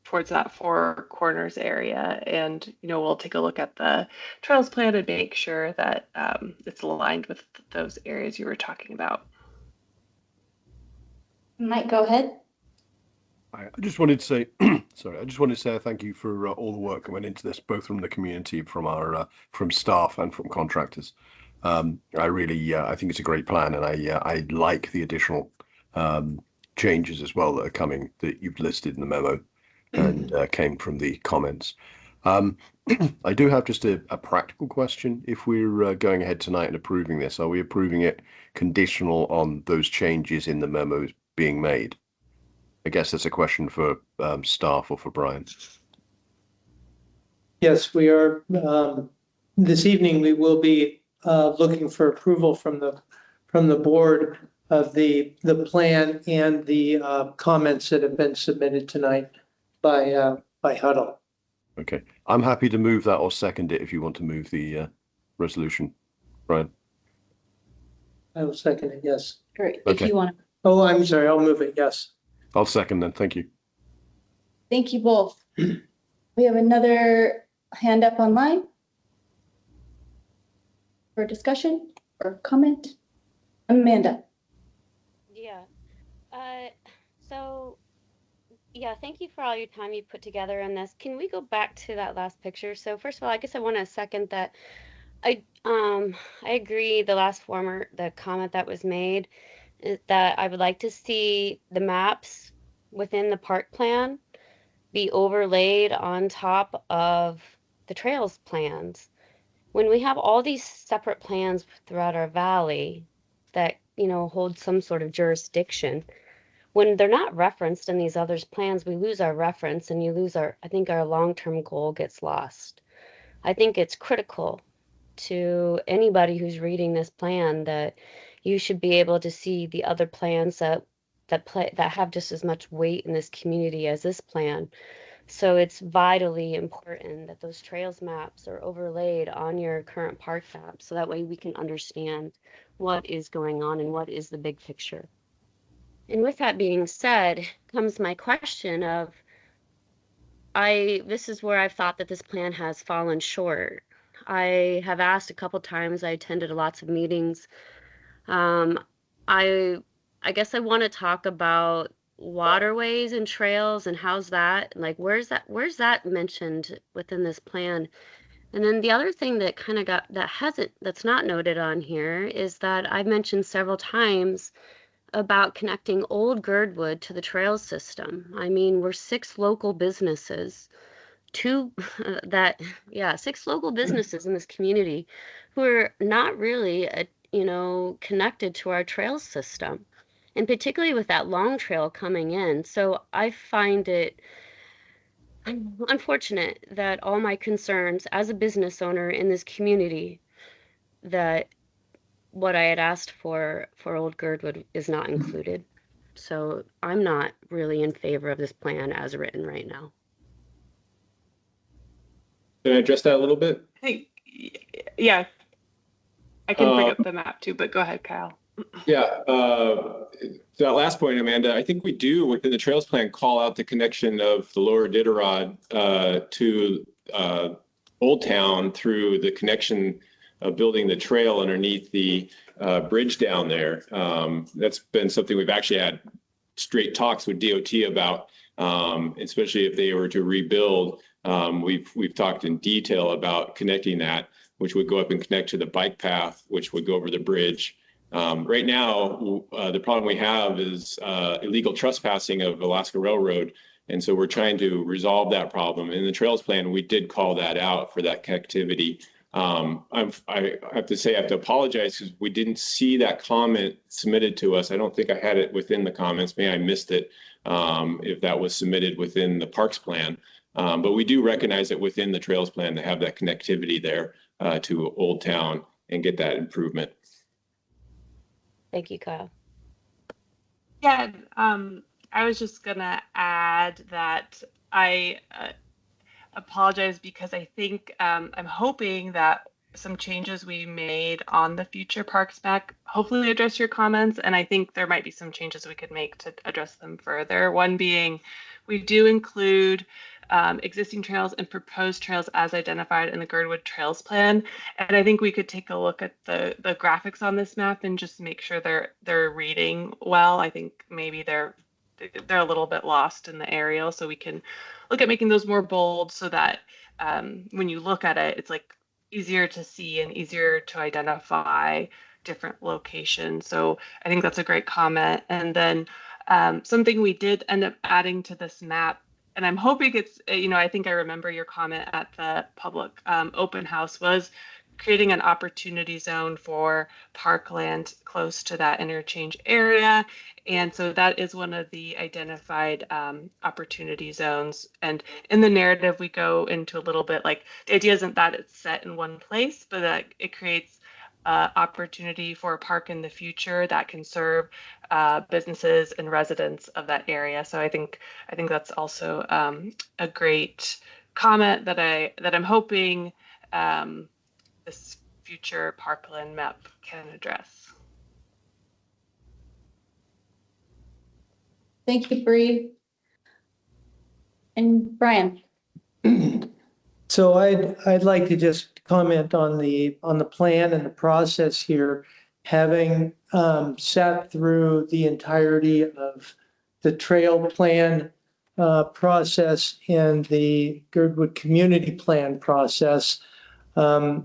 towards that Four Corners area, and we'll take a look at the trails plan and make sure that it's aligned with those areas you were talking about. Mike, go ahead. I just wanted to say, sorry, I just wanted to say thank you for all the work that went into this, both from the community, from our from staff, and from contractors. I really, I think it's a great plan, and I like the additional changes as well that are coming that you've listed in the memo and came from the comments. I do have just a practical question. If we're going ahead tonight and approving this, are we approving it conditional on those changes in the memos being made? I guess that's a question for staff or for Brian. Yes, we are. This evening, we will be looking for approval from the board of the plan and the comments that have been submitted tonight by Huddle. Okay, I'm happy to move that or second it if you want to move the resolution, Brian. I will second it. Yes. Great. Okay. If you want to. Oh, I'm sorry. I'll move it. Yes. I'll second then. Thank you. Thank you both. We have another hand up online for discussion or comment. Amanda. Yeah. Yeah, thank you for all your time you put together on this. Can we go back to that last picture? So first of all, I guess I want to second that. I agree the comment that was made is that I would like to see the maps within the park plan be overlaid on top of the trails plans. When we have all these separate plans throughout our valley that, hold some sort of jurisdiction, when they're not referenced in these others plans, we lose our reference and I think our long-term goal gets lost. I think it's critical to anybody who's reading this plan that you should be able to see the other plans that have just as much weight in this community as this plan. So it's vitally important that those trails maps are overlaid on your current park map, so that way we can understand what is going on and what is the big picture. And with that being said, comes my question of, this is where I've thought that this plan has fallen short. I have asked a couple times, I attended lots of meetings. I guess I want to talk about waterways and trails and how's that, like, where's that mentioned within this plan? And then the other thing that kind of that's not noted on here is that I've mentioned several times about connecting old Girdwood to the trail system. I mean, we're six local businesses in this community who are not really, connected to our trail system, and particularly with that long trail coming in. So I find it unfortunate that all my concerns as a business owner in this community, that what I had asked for Old Girdwood is not included. So I'm not really in favor of this plan as written right now. Can I address that a little bit? Yeah, I can bring up the map too, but go ahead, Kyle. Yeah, that last point, Amanda, I think we do within the trails plan call out the connection of the lower Iditarod to Old Town through the connection of building the trail underneath the bridge down there. That's been something we've actually had straight talks with DOT about, especially if they were to rebuild. We've talked in detail about connecting that, which would go up and connect to the bike path, which would go over the bridge. Right now, the problem we have is illegal trespassing of Alaska Railroad. And so we're trying to resolve that problem. In the trails plan, we did call that out for that connectivity. I have to say, I have to apologize because we didn't see that comment submitted to us. I don't think I had it within the comments. Maybe I missed it if that was submitted within the parks plan. But we do recognize it within the trails plan to have that connectivity there to Old Town and get that improvement. Thank you, Kyle. Yeah, I was just gonna add that I apologize because I think I'm hoping that some changes we made on the future parks map hopefully address your comments, and I think there might be some changes we could make to address them further. One being, we do include existing trails and proposed trails as identified in the Girdwood Trails Plan, and I think we could take a look at the graphics on this map and just make sure they're reading well. I think maybe they're a little bit lost in the aerial, so we can look at making those more bold so that when you look at it, it's like easier to see and easier to identify different locations. So I think that's a great comment. And then something we did end up adding to this map, and I'm hoping it's, I think I remember your comment at the public open house, was creating an opportunity zone for parkland close to that interchange area. And so that is one of the identified opportunity zones. And in the narrative, we go into a little bit like the idea isn't that it's set in one place, but that it creates opportunity for a park in the future that can serve businesses and residents of that area. So I think that's also a great comment that I'm hoping this future parkland map can address. Thank you, Bree. And Brian. So I'd like to just comment on the plan and the process here, having sat through the entirety of the trail plan process and the Girdwood community plan process.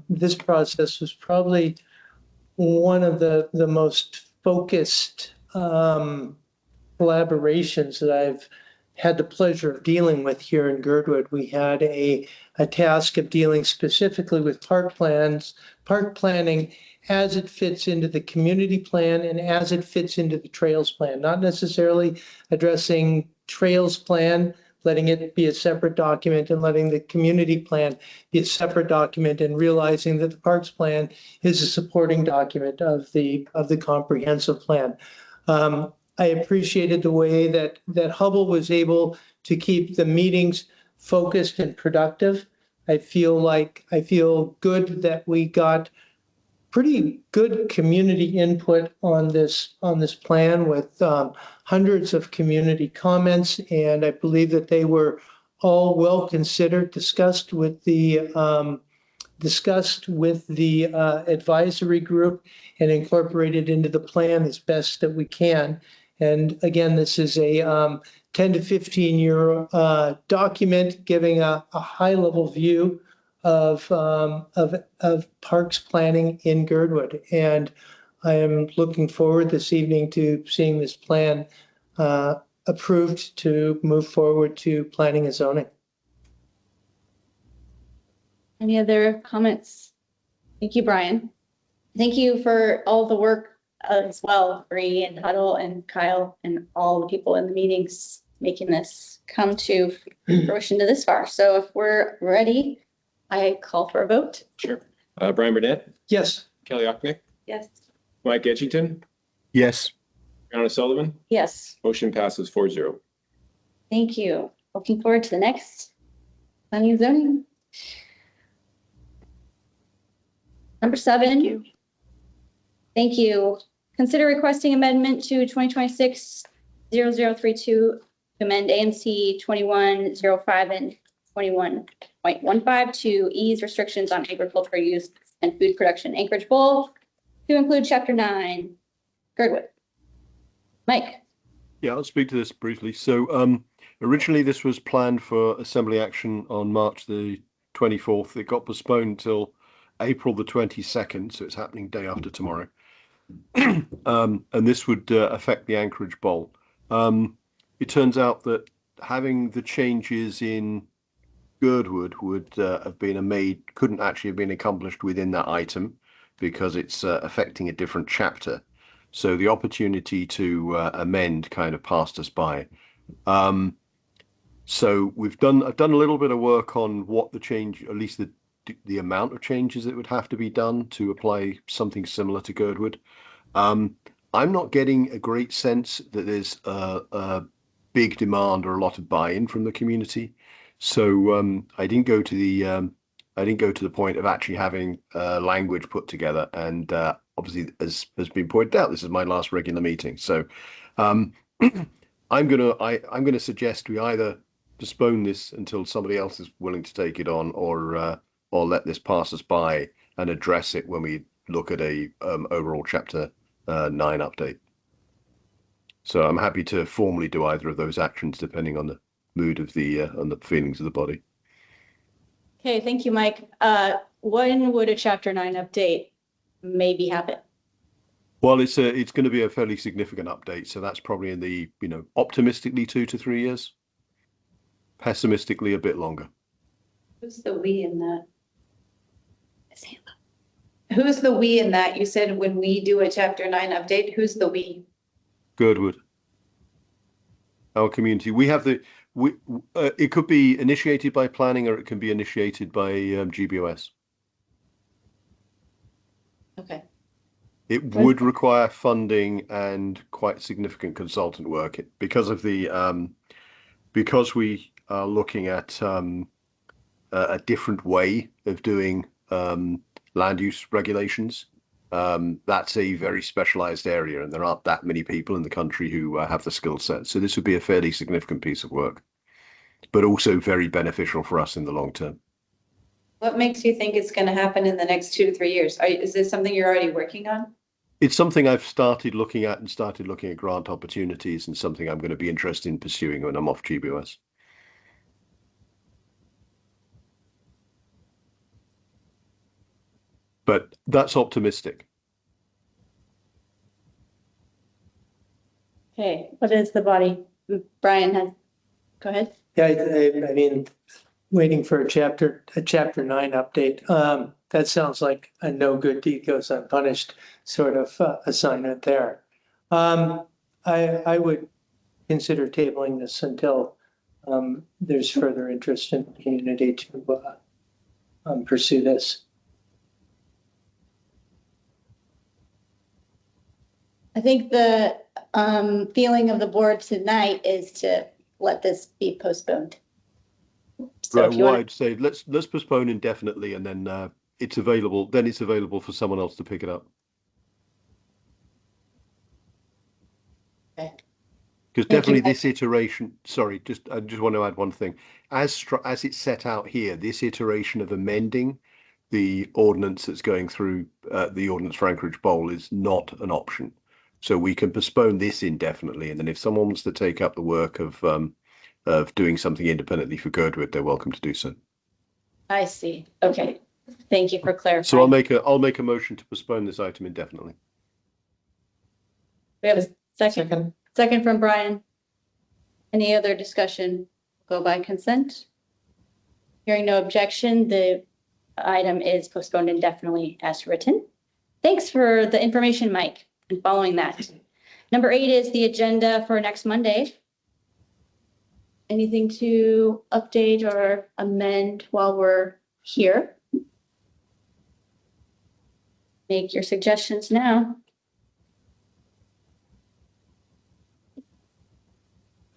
This process was probably one of the most focused collaborations that I've had the pleasure of dealing with here in Girdwood. We had a task of dealing specifically with park planning as it fits into the community plan and as it fits into the trails plan, not necessarily addressing trails plan, letting it be a separate document and letting the community plan be a separate document, and realizing that the parks plan is a supporting document of the comprehensive plan. I appreciated the way that Hubble was able to keep the meetings focused and productive. I feel good that we got pretty good community input on this plan with hundreds of community comments, and I believe that they were all well considered, discussed with the advisory group, and incorporated into the plan as best that we can. And again, this is a 10 to 15 year document giving a high level view of parks planning in Girdwood. And I am looking forward this evening to seeing this plan approved to move forward to planning and zoning. Any other comments? Thank you, Brian. Thank you for all the work as well, Bree and Huddle and Kyle and all the people in the meetings making this come to fruition to this far. So if we're ready, I call for a vote. Sure. Brian Burnett? Yes. Kelly Ocknick? Yes. Mike Edgington? Yes. Brianna Sullivan? Yes. Motion passes 4-0. Thank you. Looking forward to the next planning and zoning. Number 7. Thank you. Thank you, Consider requesting amendment to 2026-0032 to amend AMC 2105 and 21.15 to ease restrictions on agricultural use and food production Anchorage Bowl to include Chapter 9. Girdwood. Mike. Yeah, I'll speak to this briefly. So originally this was planned for assembly action on March the 24th. It got postponed till April the 22nd, so it's happening day after tomorrow. And this would affect the Anchorage Bowl. It turns out that having the changes in Girdwood would have been couldn't actually have been accomplished within that item because it's affecting a different chapter. So the opportunity to amend kind of passed us by. So I've done a little bit of work on what the change, at least the amount of changes that would have to be done to apply something similar to Girdwood. I'm not getting a great sense that there's a big demand or a lot of buy-in from the community. So I didn't go to the point of actually having language put together. And obviously, as has been pointed out, this is my last regular meeting. So I'm gonna suggest we either postpone this until somebody else is willing to take it on, or let this pass us by and address it when we look at a overall Chapter 9 update. So I'm happy to formally do either of those actions depending on the mood of on the feelings of the body. Okay, thank you, Mike. When would a Chapter 9 update maybe happen? Well, it's going to be a fairly significant update, so that's probably in the, optimistically 2 to 3 years, pessimistically a bit longer. Who's the we in that? Who's the we in that? You said when we do a Chapter 9 update, who's the we? Girdwood. Our community. We have it could be initiated by planning, or it can be initiated by GBOS. Okay. It would require funding and quite significant consultant work because of because we are looking at a different way of doing land use regulations. That's a very specialized area, and there aren't that many people in the country who have the skill set. So this would be a fairly significant piece of work, but also very beneficial for us in the long term. What makes you think it's going to happen in the next 2 to 3 years? Is this something you're already working on? It's something I've started looking at grant opportunities, and something I'm going to be interested in pursuing when I'm off GBOS. But that's optimistic. Okay, what is the body? Brian has, go ahead. Yeah, I mean, waiting for a chapter 9 update. That sounds like a no good deed goes unpunished sort of assignment there. I would consider tabling this until there's further interest in the community to pursue this. I think the feeling of the board tonight is to let this be postponed. So right. Well, I'd say let's postpone indefinitely, and then it's available. Then it's available for someone else to pick it up. Okay. Because definitely this iteration. Sorry, I just want to add one thing. As it's set out here, this iteration of amending the ordinance that's going through the ordinance for Anchorage Bowl is not an option. So we can postpone this indefinitely, and then if someone wants to take up the work of doing something independently for Girdwood, they're welcome to do so. I see. Okay. Thank you for clarifying. So I'll make a motion to postpone this item indefinitely. We have a second. Second from Brian. Any other discussion? Go by consent. Hearing no objection, the item is postponed indefinitely as written. Thanks for the information, Mike, and following that. Number 8 is the agenda for next Monday. Anything to update or amend while we're here? Make your suggestions now.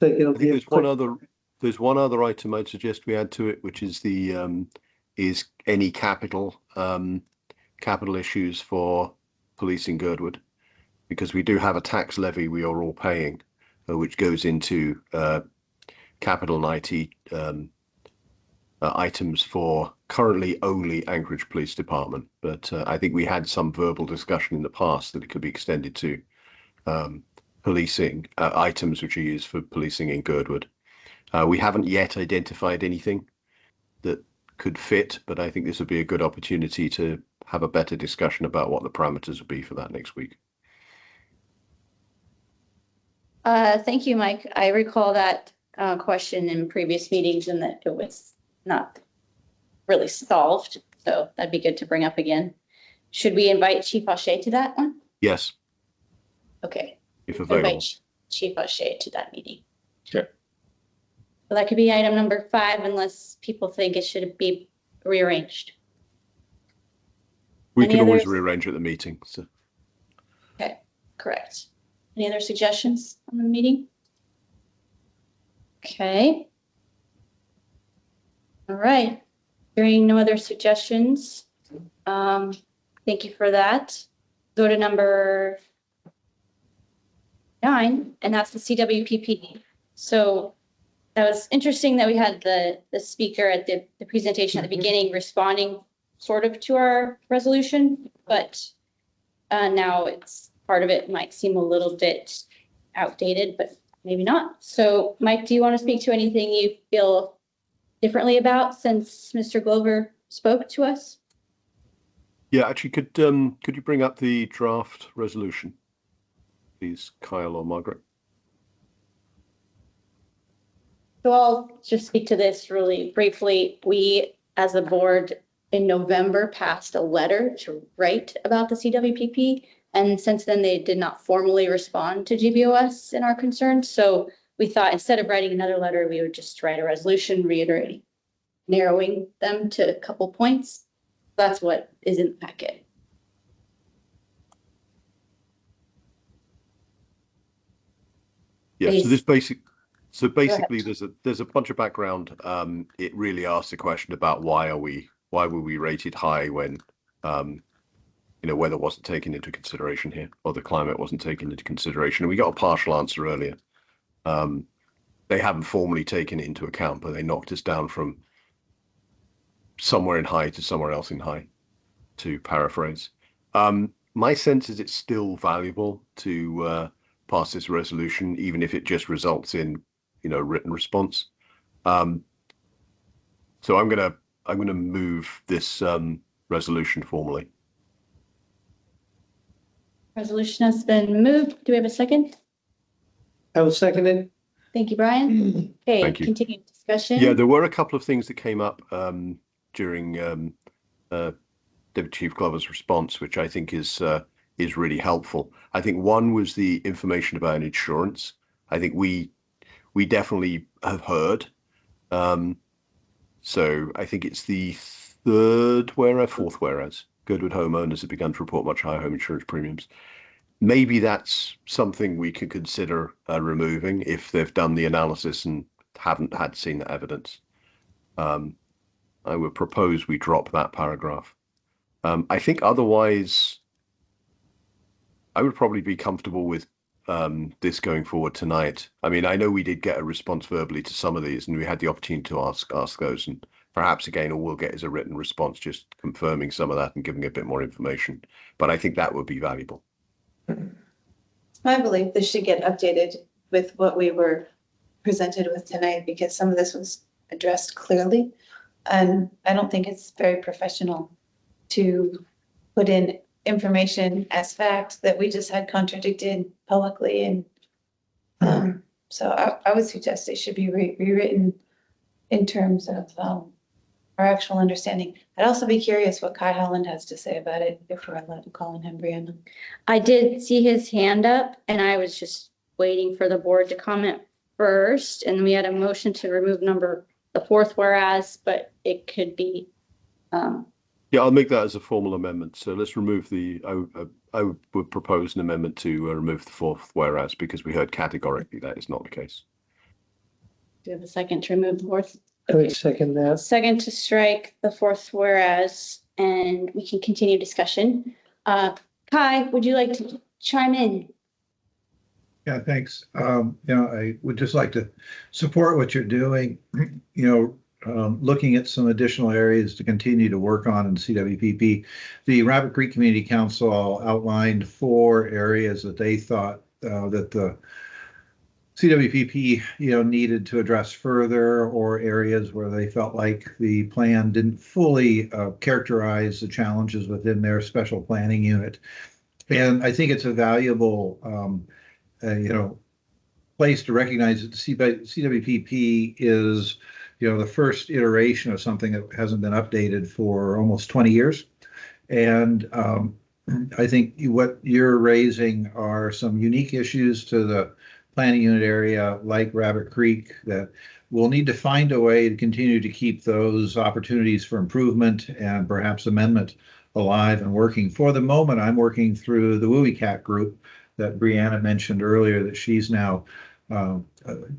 There's one other item I'd suggest we add to it, which is is any capital issues for policing Girdwood. because we do have a tax levy we are all paying, which goes into capital and IT items for currently only Anchorage Police Department. But I think we had some verbal discussion in the past that it could be extended to policing items which are used for policing in Girdwood. We haven't yet identified anything that could fit, but I think this would be a good opportunity to have a better discussion about what the parameters would be for that next week. Thank you, Mike. I recall that question in previous meetings and that it was not really solved. So that'd be good to bring up again. Should we invite Chief O'Shea to that one? Yes. Okay. If available. Invite Chief O'Shea to that meeting. Sure. So that could be item number 5, unless people think it should be rearranged. We Any can always others? rearrange at the meeting. So. Okay, correct. Any other suggestions on the meeting? Okay. All right. Hearing no other suggestions. Thank you for that. Go to number 9, and that's the CWPP. So that was interesting that we had the speaker at the presentation at the beginning responding sort of to our resolution, but now it's part of it might seem a little bit outdated, but maybe not. So Mike, do you want to speak to anything you feel differently about since Mr. Glover spoke to us? Yeah, actually, could you bring up the draft resolution, please, Kyle or Margaret? So I'll just speak to this really briefly. We, as a board, in November passed a letter to write about the CWPP. And since then, they did not formally respond to GBOS in our concerns. So we thought instead of writing another letter, we would just write a resolution reiterating, narrowing them to a couple points. That's what is in the packet. Yeah, so basically there's a bunch of background. It really asks a question about why were we rated high when weather wasn't taken into consideration here, or the climate wasn't taken into consideration. And we got a partial answer earlier. They haven't formally taken it into account, but they knocked us down from somewhere in high to somewhere else in high, to paraphrase. My sense is it's still valuable to pass this resolution, even if it just results in, written response. So I'm gonna move this resolution formally. Resolution has been moved. Do we have a second? I will second it. Thank you, Brian. Okay, Thank you. continued discussion. Yeah, there were a couple of things that came up during Deputy Chief Glover's response, which I think is really helpful. I think one was the information about insurance. I think we definitely have heard. So I think it's the fourth whereas. Girdwood homeowners have begun to report much higher home insurance premiums. Maybe that's something we could consider removing if they've done the analysis and haven't seen the evidence. I would propose we drop that paragraph. I think otherwise, I would probably be comfortable with this going forward tonight. I mean, I know we did get a response verbally to some of these, and we had the opportunity to ask those, and perhaps again, all we'll get is a written response, just confirming some of that and giving a bit more information. But I think that would be valuable. I believe this should get updated with what we were presented with tonight, because some of this was addressed clearly. And I don't think it's very professional to put in information as fact that we just had contradicted publicly. And so I would suggest it should be rewritten in terms of our actual understanding. I'd also be curious what Kai Holland has to say about it, if we're allowed to call on him, Brianna. I did see his hand up, and I was just waiting for the board to comment first. And we had a motion to remove the fourth whereas, but it could be. Yeah, I'll make that as a formal amendment. So let's remove I would propose an amendment to remove the fourth whereas, because we heard categorically that is not the case. Do you have a second to remove the fourth? I would second that. Second to strike the fourth whereas, and we can continue discussion. Kai, would you like to chime in? Yeah, thanks. I would just like to support what you're doing, looking at some additional areas to continue to work on in CWPP. The Rabbit Creek Community Council outlined 4 areas that they thought that the CWPP, needed to address further, or areas where they felt like the plan didn't fully characterize the challenges within their special planning unit. And I think it's a valuable, place to recognize that the CWPP is, the first iteration of something that hasn't been updated for almost 20 years. And I think what you're raising are some unique issues to the planning unit area, like Rabbit Creek, that we'll need to find a way to continue to keep those opportunities for improvement and perhaps amendment alive and working. For the moment, I'm working through the WUICAT group that Brianna mentioned earlier that she's now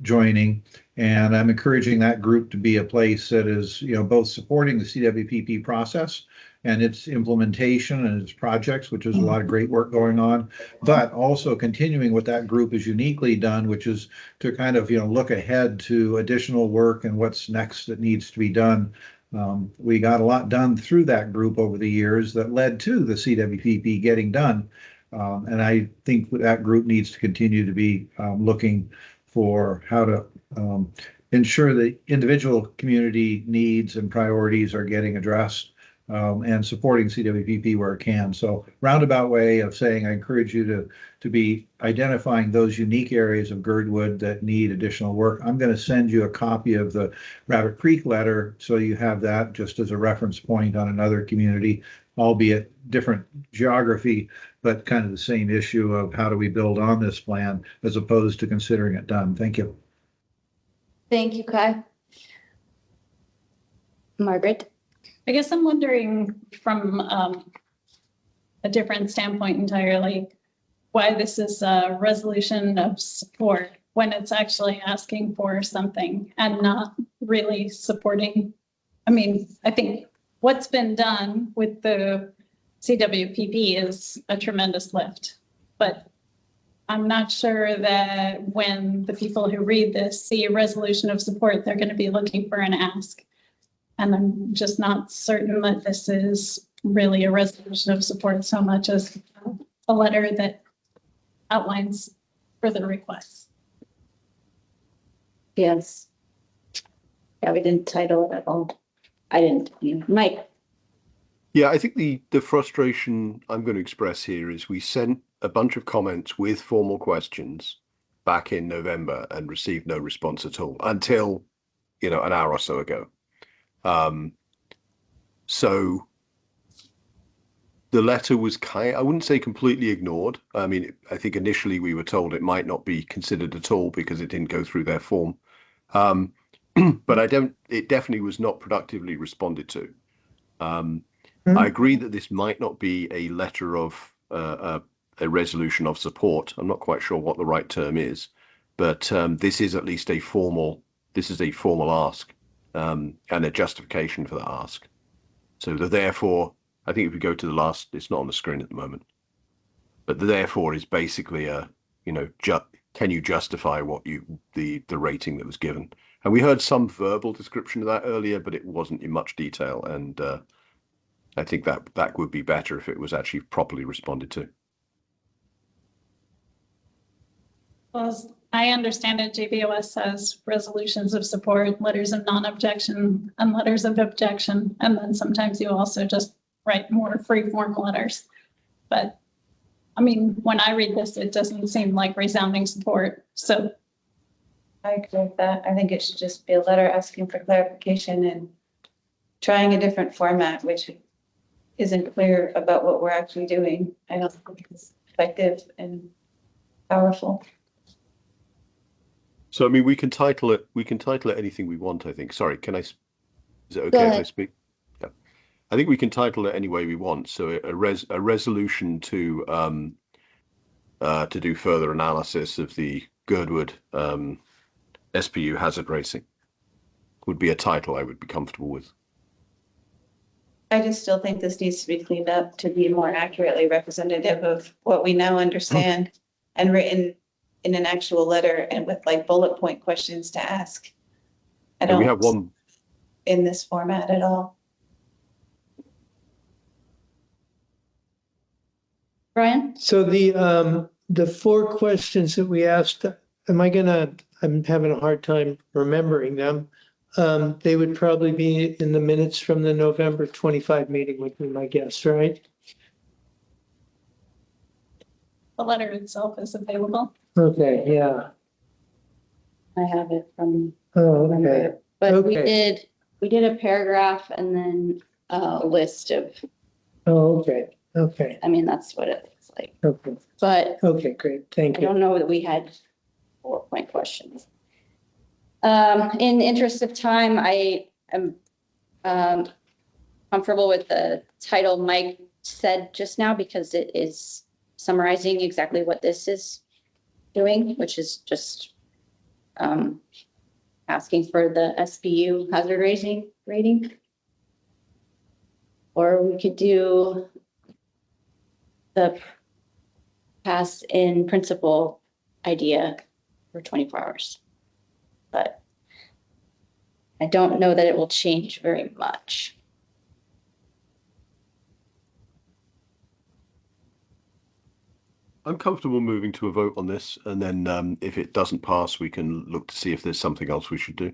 joining. And I'm encouraging that group to be a place that is, both supporting the CWPP process and its implementation and its projects, which is a lot of great work going on, but also continuing what that group has uniquely done, which is to kind of, look ahead to additional work and what's next that needs to be done. We got a lot done through that group over the years that led to the CWPP getting done. And I think that group needs to continue to be looking for how to ensure that individual community needs and priorities are getting addressed, and supporting CWPP where it can. So roundabout way of saying, I encourage you to be identifying those unique areas of Girdwood that need additional work. I'm going to send you a copy of the Rabbit Creek letter, so you have that just as a reference point on another community, albeit different geography, but kind of the same issue of how do we build on this plan as opposed to considering it done. Thank you. Thank you, Kai. Margaret? I guess I'm wondering from a different standpoint entirely, why this is a resolution of support when it's actually asking for something and not really supporting. I mean, I think what's been done with the CWPP is a tremendous lift, but I'm not sure that when the people who read this see a resolution of support, they're going to be looking for an ask. And I'm just not certain that this is really a resolution of support so much as a letter that outlines further requests. Yes. Yeah, we didn't title it at all. I didn't. Mike? Yeah, I think the frustration I'm going to express here is we sent a bunch of comments with formal questions back in November and received no response at all until, an hour or so ago. So the letter was I wouldn't say completely ignored. I mean, I think initially we were told it might not be considered at all because it didn't go through their form. But it definitely was not productively responded to. I agree that this might not be a letter of a resolution of support. I'm not quite sure what the right term is, but this is at least a formal ask. And a justification for that ask. So therefore, I think if we go to the last, it's not on the screen at the moment, but the therefore is basically can you justify what the rating that was given? And we heard some verbal description of that earlier, but it wasn't in much detail. And I think that would be better if it was actually properly responded to. Well, as I understand it, JBOS has resolutions of support, letters of non-objection, and letters of objection. And then sometimes you also just write more free-form letters. But I mean, when I read this, it doesn't seem like resounding support. So I agree with that. I think it should just be a letter asking for clarification and trying a different format, which isn't clear about what we're actually doing. I don't think it's effective and powerful. So, I mean, we can title it anything we want, I think. Sorry, is it okay if I speak? Yeah. I think we can title it any way we want. So a resolution to do further analysis of the Girdwood SPU hazard rating would be a title I would be comfortable with. I just still think this needs to be cleaned up to be more accurately representative of what we now understand and written in an actual letter and with like bullet point questions to ask. I Yeah, we don't have one. in this format at all. Brian? So the 4 questions that we asked, I'm having a hard time remembering them. They would probably be in the minutes from the November 25 meeting would be my guess, right? The letter itself is available. Okay, yeah. I have it from Oh, okay. November, but Okay. we did a paragraph and then a list of, Oh, okay, okay, I mean, that's what it looks like. okay. But Okay, great, I thank you. don't know that we had 4-point questions. In the interest of time, I am comfortable with the title Mike said just now because it is summarizing exactly what this is doing, which is just asking for the SBU hazard rating. Or we could do the pass in principle idea for 24 hours. But I don't know that it will change very much. I'm comfortable moving to a vote on this, and then if it doesn't pass, we can look to see if there's something else we should do.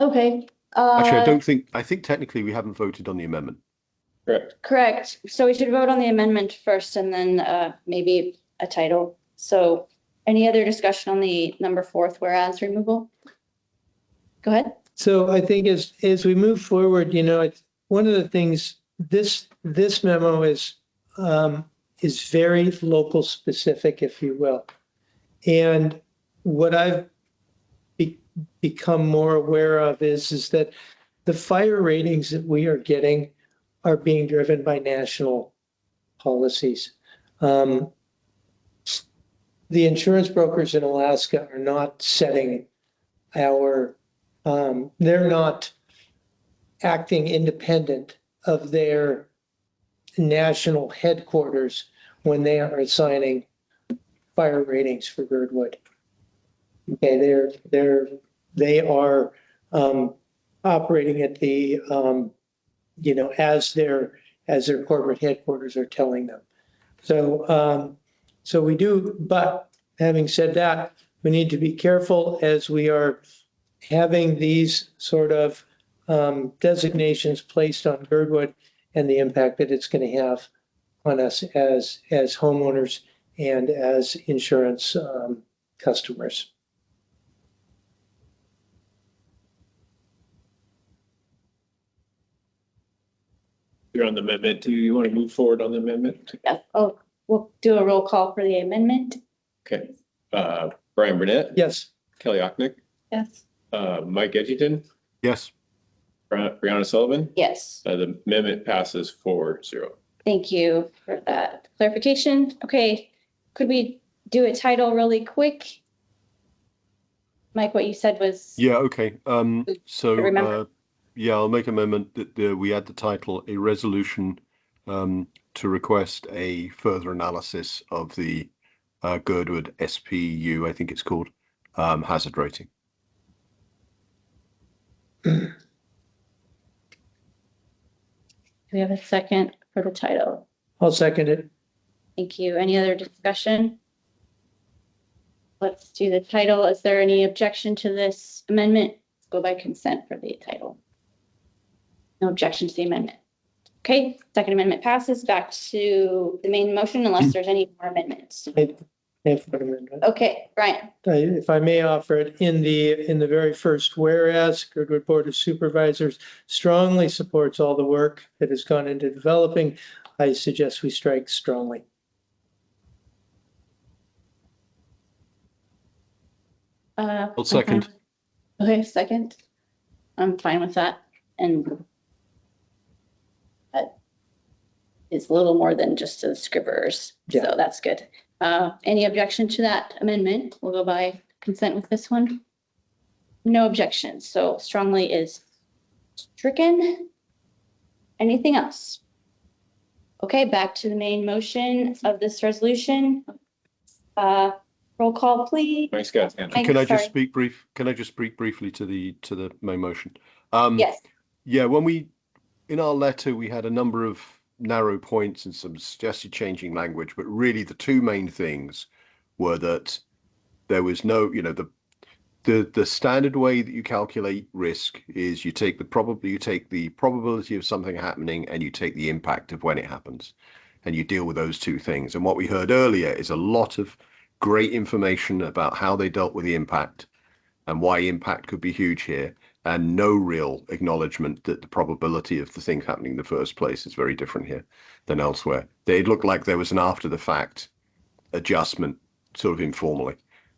Okay. Actually, I think technically we haven't voted on the amendment. Correct. Correct. So we should vote on the amendment first and then maybe a title. So any other discussion on the number 4th whereas removal? Go ahead. So I think as we move forward, it's one of the things, this memo is very local specific, if you will. And what I've become more aware of is that the fire ratings that we are getting are being driven by national policies. The insurance brokers in Alaska are not setting they're not acting independent of their national headquarters when they are assigning fire ratings for Girdwood. Okay, they are operating at the as their corporate headquarters are telling them. So we do, but having said that, we need to be careful as we are having these sort of designations placed on Girdwood and the impact that it's going to have on us as homeowners and as insurance customers. You're on the amendment. Do you want to move forward on the amendment? Yeah. Oh, we'll do a roll call for the amendment. Okay. Brian Burnett? Yes. Kelly Ocknick? Yes. Mike Edgington? Yes. Brianna Sullivan? Yes. The amendment passes 4-0. Thank you for that clarification. Okay. Could we do a title really quick? Mike, what you said was. Yeah, okay. Remember. Yeah, I'll make an amendment that we add the title, a resolution to request a further analysis of the Girdwood SPU, I think it's called, hazard rating. Do we have a second for the title? I'll second it. Thank you. Any other discussion? Let's do the title. Is there any objection to this amendment? Let's go by consent for the title. No objection to the amendment. Okay, second amendment passes. Back to the main motion unless there's any more amendments. Okay, Brian. If I may offer it in the very first whereas, Girdwood Board of Supervisors strongly supports all the work that has gone into developing. I suggest we strike strongly. I'll second. Okay, second. I'm fine with that. And that is a little more than just the scribblers. Yeah. So that's good. Any objection to that amendment? We'll go by consent with this one. No objections, so strongly is stricken. Anything else? Okay, back to the main motion of this resolution. Roll call, please. Mike Scott. Mike, Can I just sorry. speak briefly to the main motion? Yes. Yeah, in our letter, we had a number of narrow points and some suggested changing language, but really the two main things were that there was no, the standard way that you calculate risk is you take the probability of something happening and you take the impact of when it happens, and you deal with those two things. And what we heard earlier is a lot of great information about how they dealt with the impact and why impact could be huge here, and no real acknowledgement that the probability of the things happening in the first place is very different here than elsewhere. It looked like there was an after the fact adjustment, sort of informally,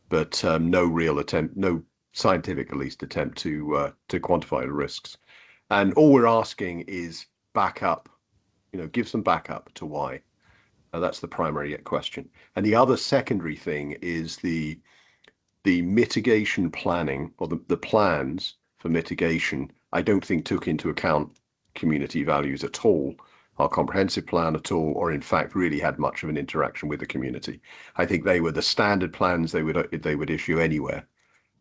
but no real attempt, no scientific at least attempt to quantify the risks. And all we're asking is backup, give some backup to why. That's the primary question. And the other secondary thing is the mitigation planning, or the plans for mitigation, I don't think took into account community values at all, our comprehensive plan at all, or in fact really had much of an interaction with the community. I think they were the standard plans they would issue anywhere.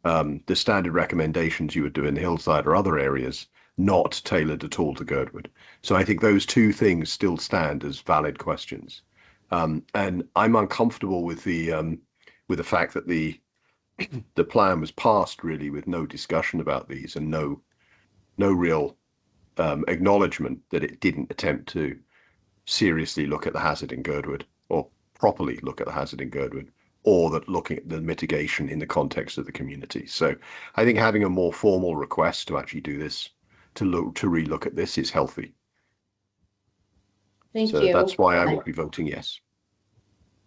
The standard recommendations you would do in the hillside or other areas, not tailored at all to Girdwood. So I think those two things still stand as valid questions. And I'm uncomfortable with the fact that the plan was passed really with no discussion about these and no real acknowledgement that it didn't attempt to seriously look at the hazard in Girdwood, or properly look at the hazard in Girdwood, or that looking at the mitigation in the context of the community. So I think having a more formal request to actually do this, to relook at this, is healthy. Thank So you. that's why I will be voting yes.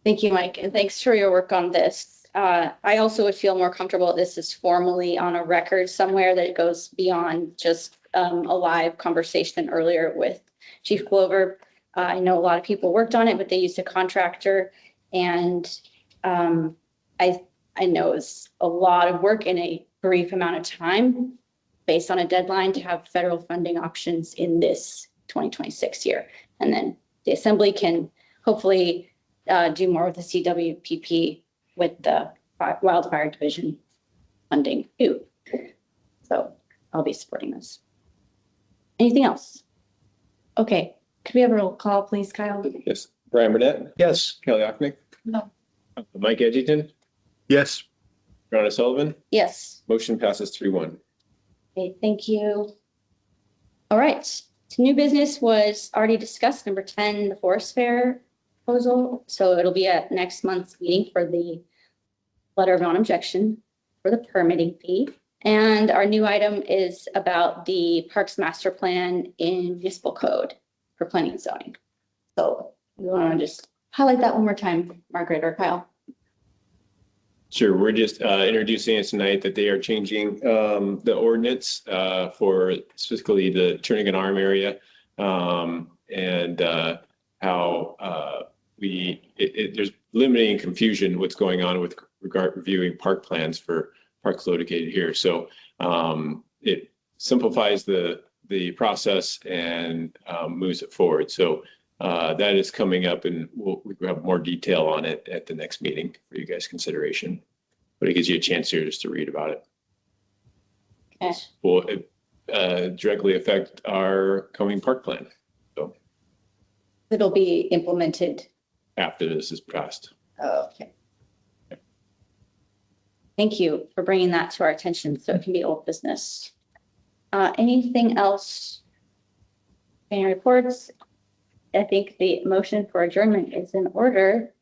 Thank you, Mike, and thanks for your work on this. I also would feel more comfortable if this is formally on a record somewhere, that it goes beyond just a live conversation earlier with Chief Glover. I know a lot of people worked on it, but they used a contractor, and I know it's a lot of work in a brief amount of time based on a deadline to have federal funding options in this 2026 year. And then the Assembly can hopefully do more with the CWPP with the Wildfire Division funding too. So I'll be supporting this. Anything else? Okay, could we have a roll call, please, Kyle? Yes. Brian Burnett? Yes. Kelly Ocknick? No. Mike Edgington? Yes. Rhonda Sullivan? Yes. Motion passes 3-1. Okay, thank you. All right, so new business was already discussed, number 10, the Forest Fair proposal. So it'll be at next month's meeting for the letter of non-objection for the permitting fee. And our new item is about the Parks Master Plan in municipal code for planning and zoning. So we want to just highlight that one more time, Margaret or Kyle. Sure, we're just introducing it tonight that they are changing the ordinance for specifically the Turning an Arm area, and how there's limiting confusion what's going on with regard reviewing park plans for parks located here. So it simplifies the process and moves it forward. So that is coming up, and we'll have more detail on it at the next meeting for you guys' consideration. But it gives you a chance here just to read about it. Okay. Will it directly affect our coming park plan? So It'll be implemented. After this is passed. Oh, okay. Thank you for bringing that to our attention so it can be old business. Anything else? Any reports? I think the motion for adjournment is in order.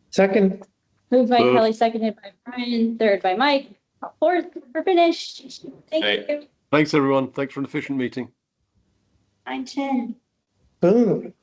Second. Moved by Kelly, seconded by Brian, third by Mike. Fourth, we're finished. Thank you. Thanks, everyone. Thanks for an efficient meeting. 9:10. Boom.